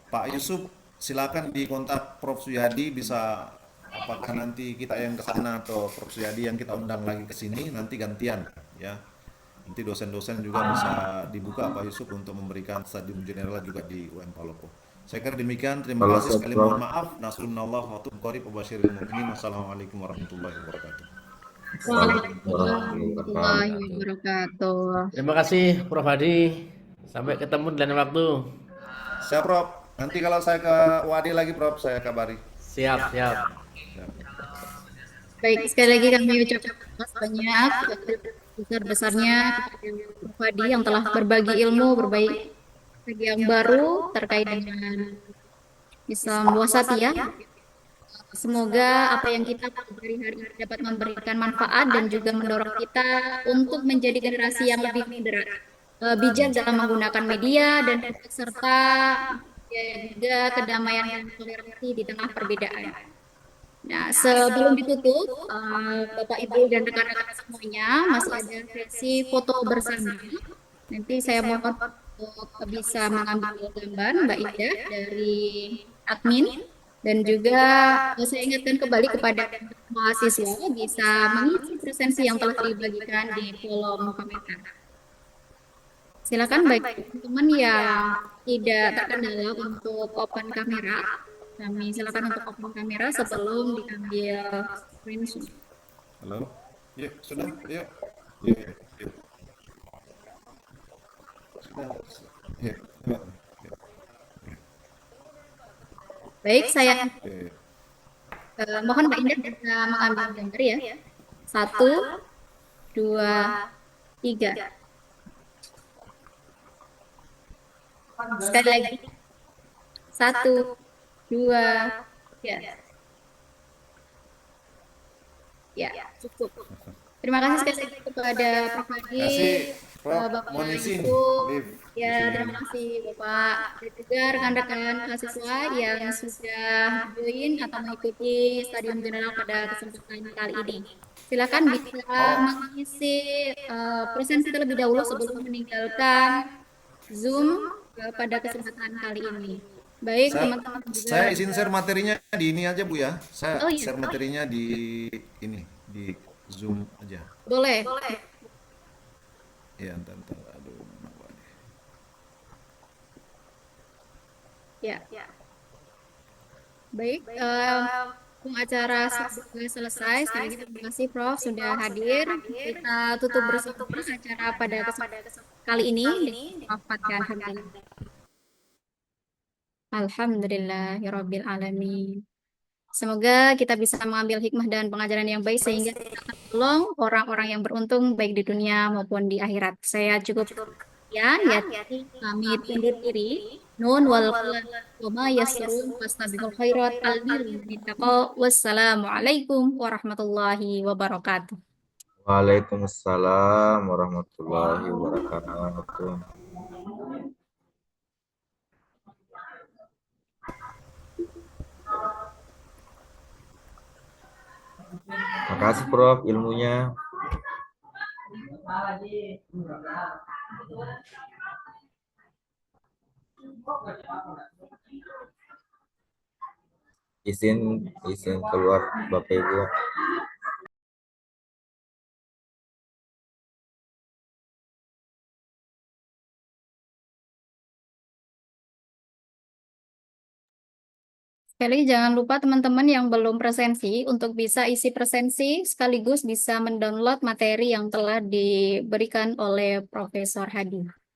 Pak Yusuf silakan di kontak Prof. Suyadi, bisa apakah nanti kita yang ke sana atau Prof. Suyadi yang kita undang lagi ke sini, nanti gantian ya. Nanti dosen-dosen juga bisa dibuka Pak Yusuf untuk memberikan stadium general juga di UM Palopo. Saya kira demikian, terima kasih sekali, mohon maaf. Nasrullah wa qarib wa basyiril mu'minin. Wassalamualaikum warahmatullahi wabarakatuh. Warahmatullahi wabarakatuh. Terima kasih Prof. Hadi. Sampai ketemu di lain waktu. Siap Prof. Nanti kalau saya ke Wadi lagi Prof, saya kabari. Siap. Baik, sekali lagi kami ucapkan terima kasih banyak besar-besarnya kepada Prof. Hadi yang telah berbagi ilmu, berbagi yang baru terkait dengan Islam wasatiyah. Semoga apa yang kita pelajari hari ini dapat memberikan manfaat dan juga mendorong kita untuk menjadi generasi yang lebih bijak dalam menggunakan media dan serta juga kedamaian dan toleransi di tengah perbedaan. Nah, sebelum ditutup, Bapak Ibu dan rekan-rekan semuanya masih ada sesi foto bersama. Nanti saya mohon untuk bisa mengambil gambar Mbak Ida dari admin. Dan juga saya ingatkan kembali kepada mahasiswa bisa mengisi presensi yang telah dibagikan di kolom komentar. Silakan bagi teman-teman yang tidak terkendala untuk open kamera, kami silakan untuk open kamera sebelum diambil screenshot. Halo, yuk sudah, yuk. Sudah. Baik, saya mohon Mbak Indah bisa mengambil gambar ya. 1, 2, 3. Sekali lagi. 1, 2, 3. Ya, cukup. Terima kasih sekali lagi kepada Prof. Hadi, Bapak Yusuf. Ya, terima kasih Bapak dan juga rekan-rekan mahasiswa yang sudah join atau mengikuti stadium general pada kesempatan kali ini. Silakan bisa mengisi presensi terlebih dahulu sebelum meninggalkan Zoom pada kesempatan kali ini. Baik, teman-teman juga. Saya izin share materinya di ini aja Bu ya. Saya share materinya di ini, di Zoom aja. Boleh. Ya, entar. Aduh. Baik, acara sudah selesai. Sekali lagi terima kasih Prof sudah hadir. Kita tutup bersama acara pada kesempatan kali ini. Wafatkan Alhamdulillah. Alhamdulillahirabbil alamin. Semoga kita bisa mengambil hikmah dan pengajaran yang baik sehingga kita akan tolong orang-orang yang beruntung baik di dunia maupun di akhirat. Saya cukup sekian ya. Kami undur diri. Nun wal qalam wa ma yasrun fastabiqul khairat wassalamualaikum warahmatullahi wabarakatuh. Waalaikumsalam warahmatullahi wabarakatuh. Makasih Prof ilmunya. Izin keluar Bapak Ibu. Sekali lagi jangan lupa teman-teman yang belum presensi untuk bisa isi presensi sekaligus bisa mendownload materi yang telah diberikan oleh Profesor Hadi.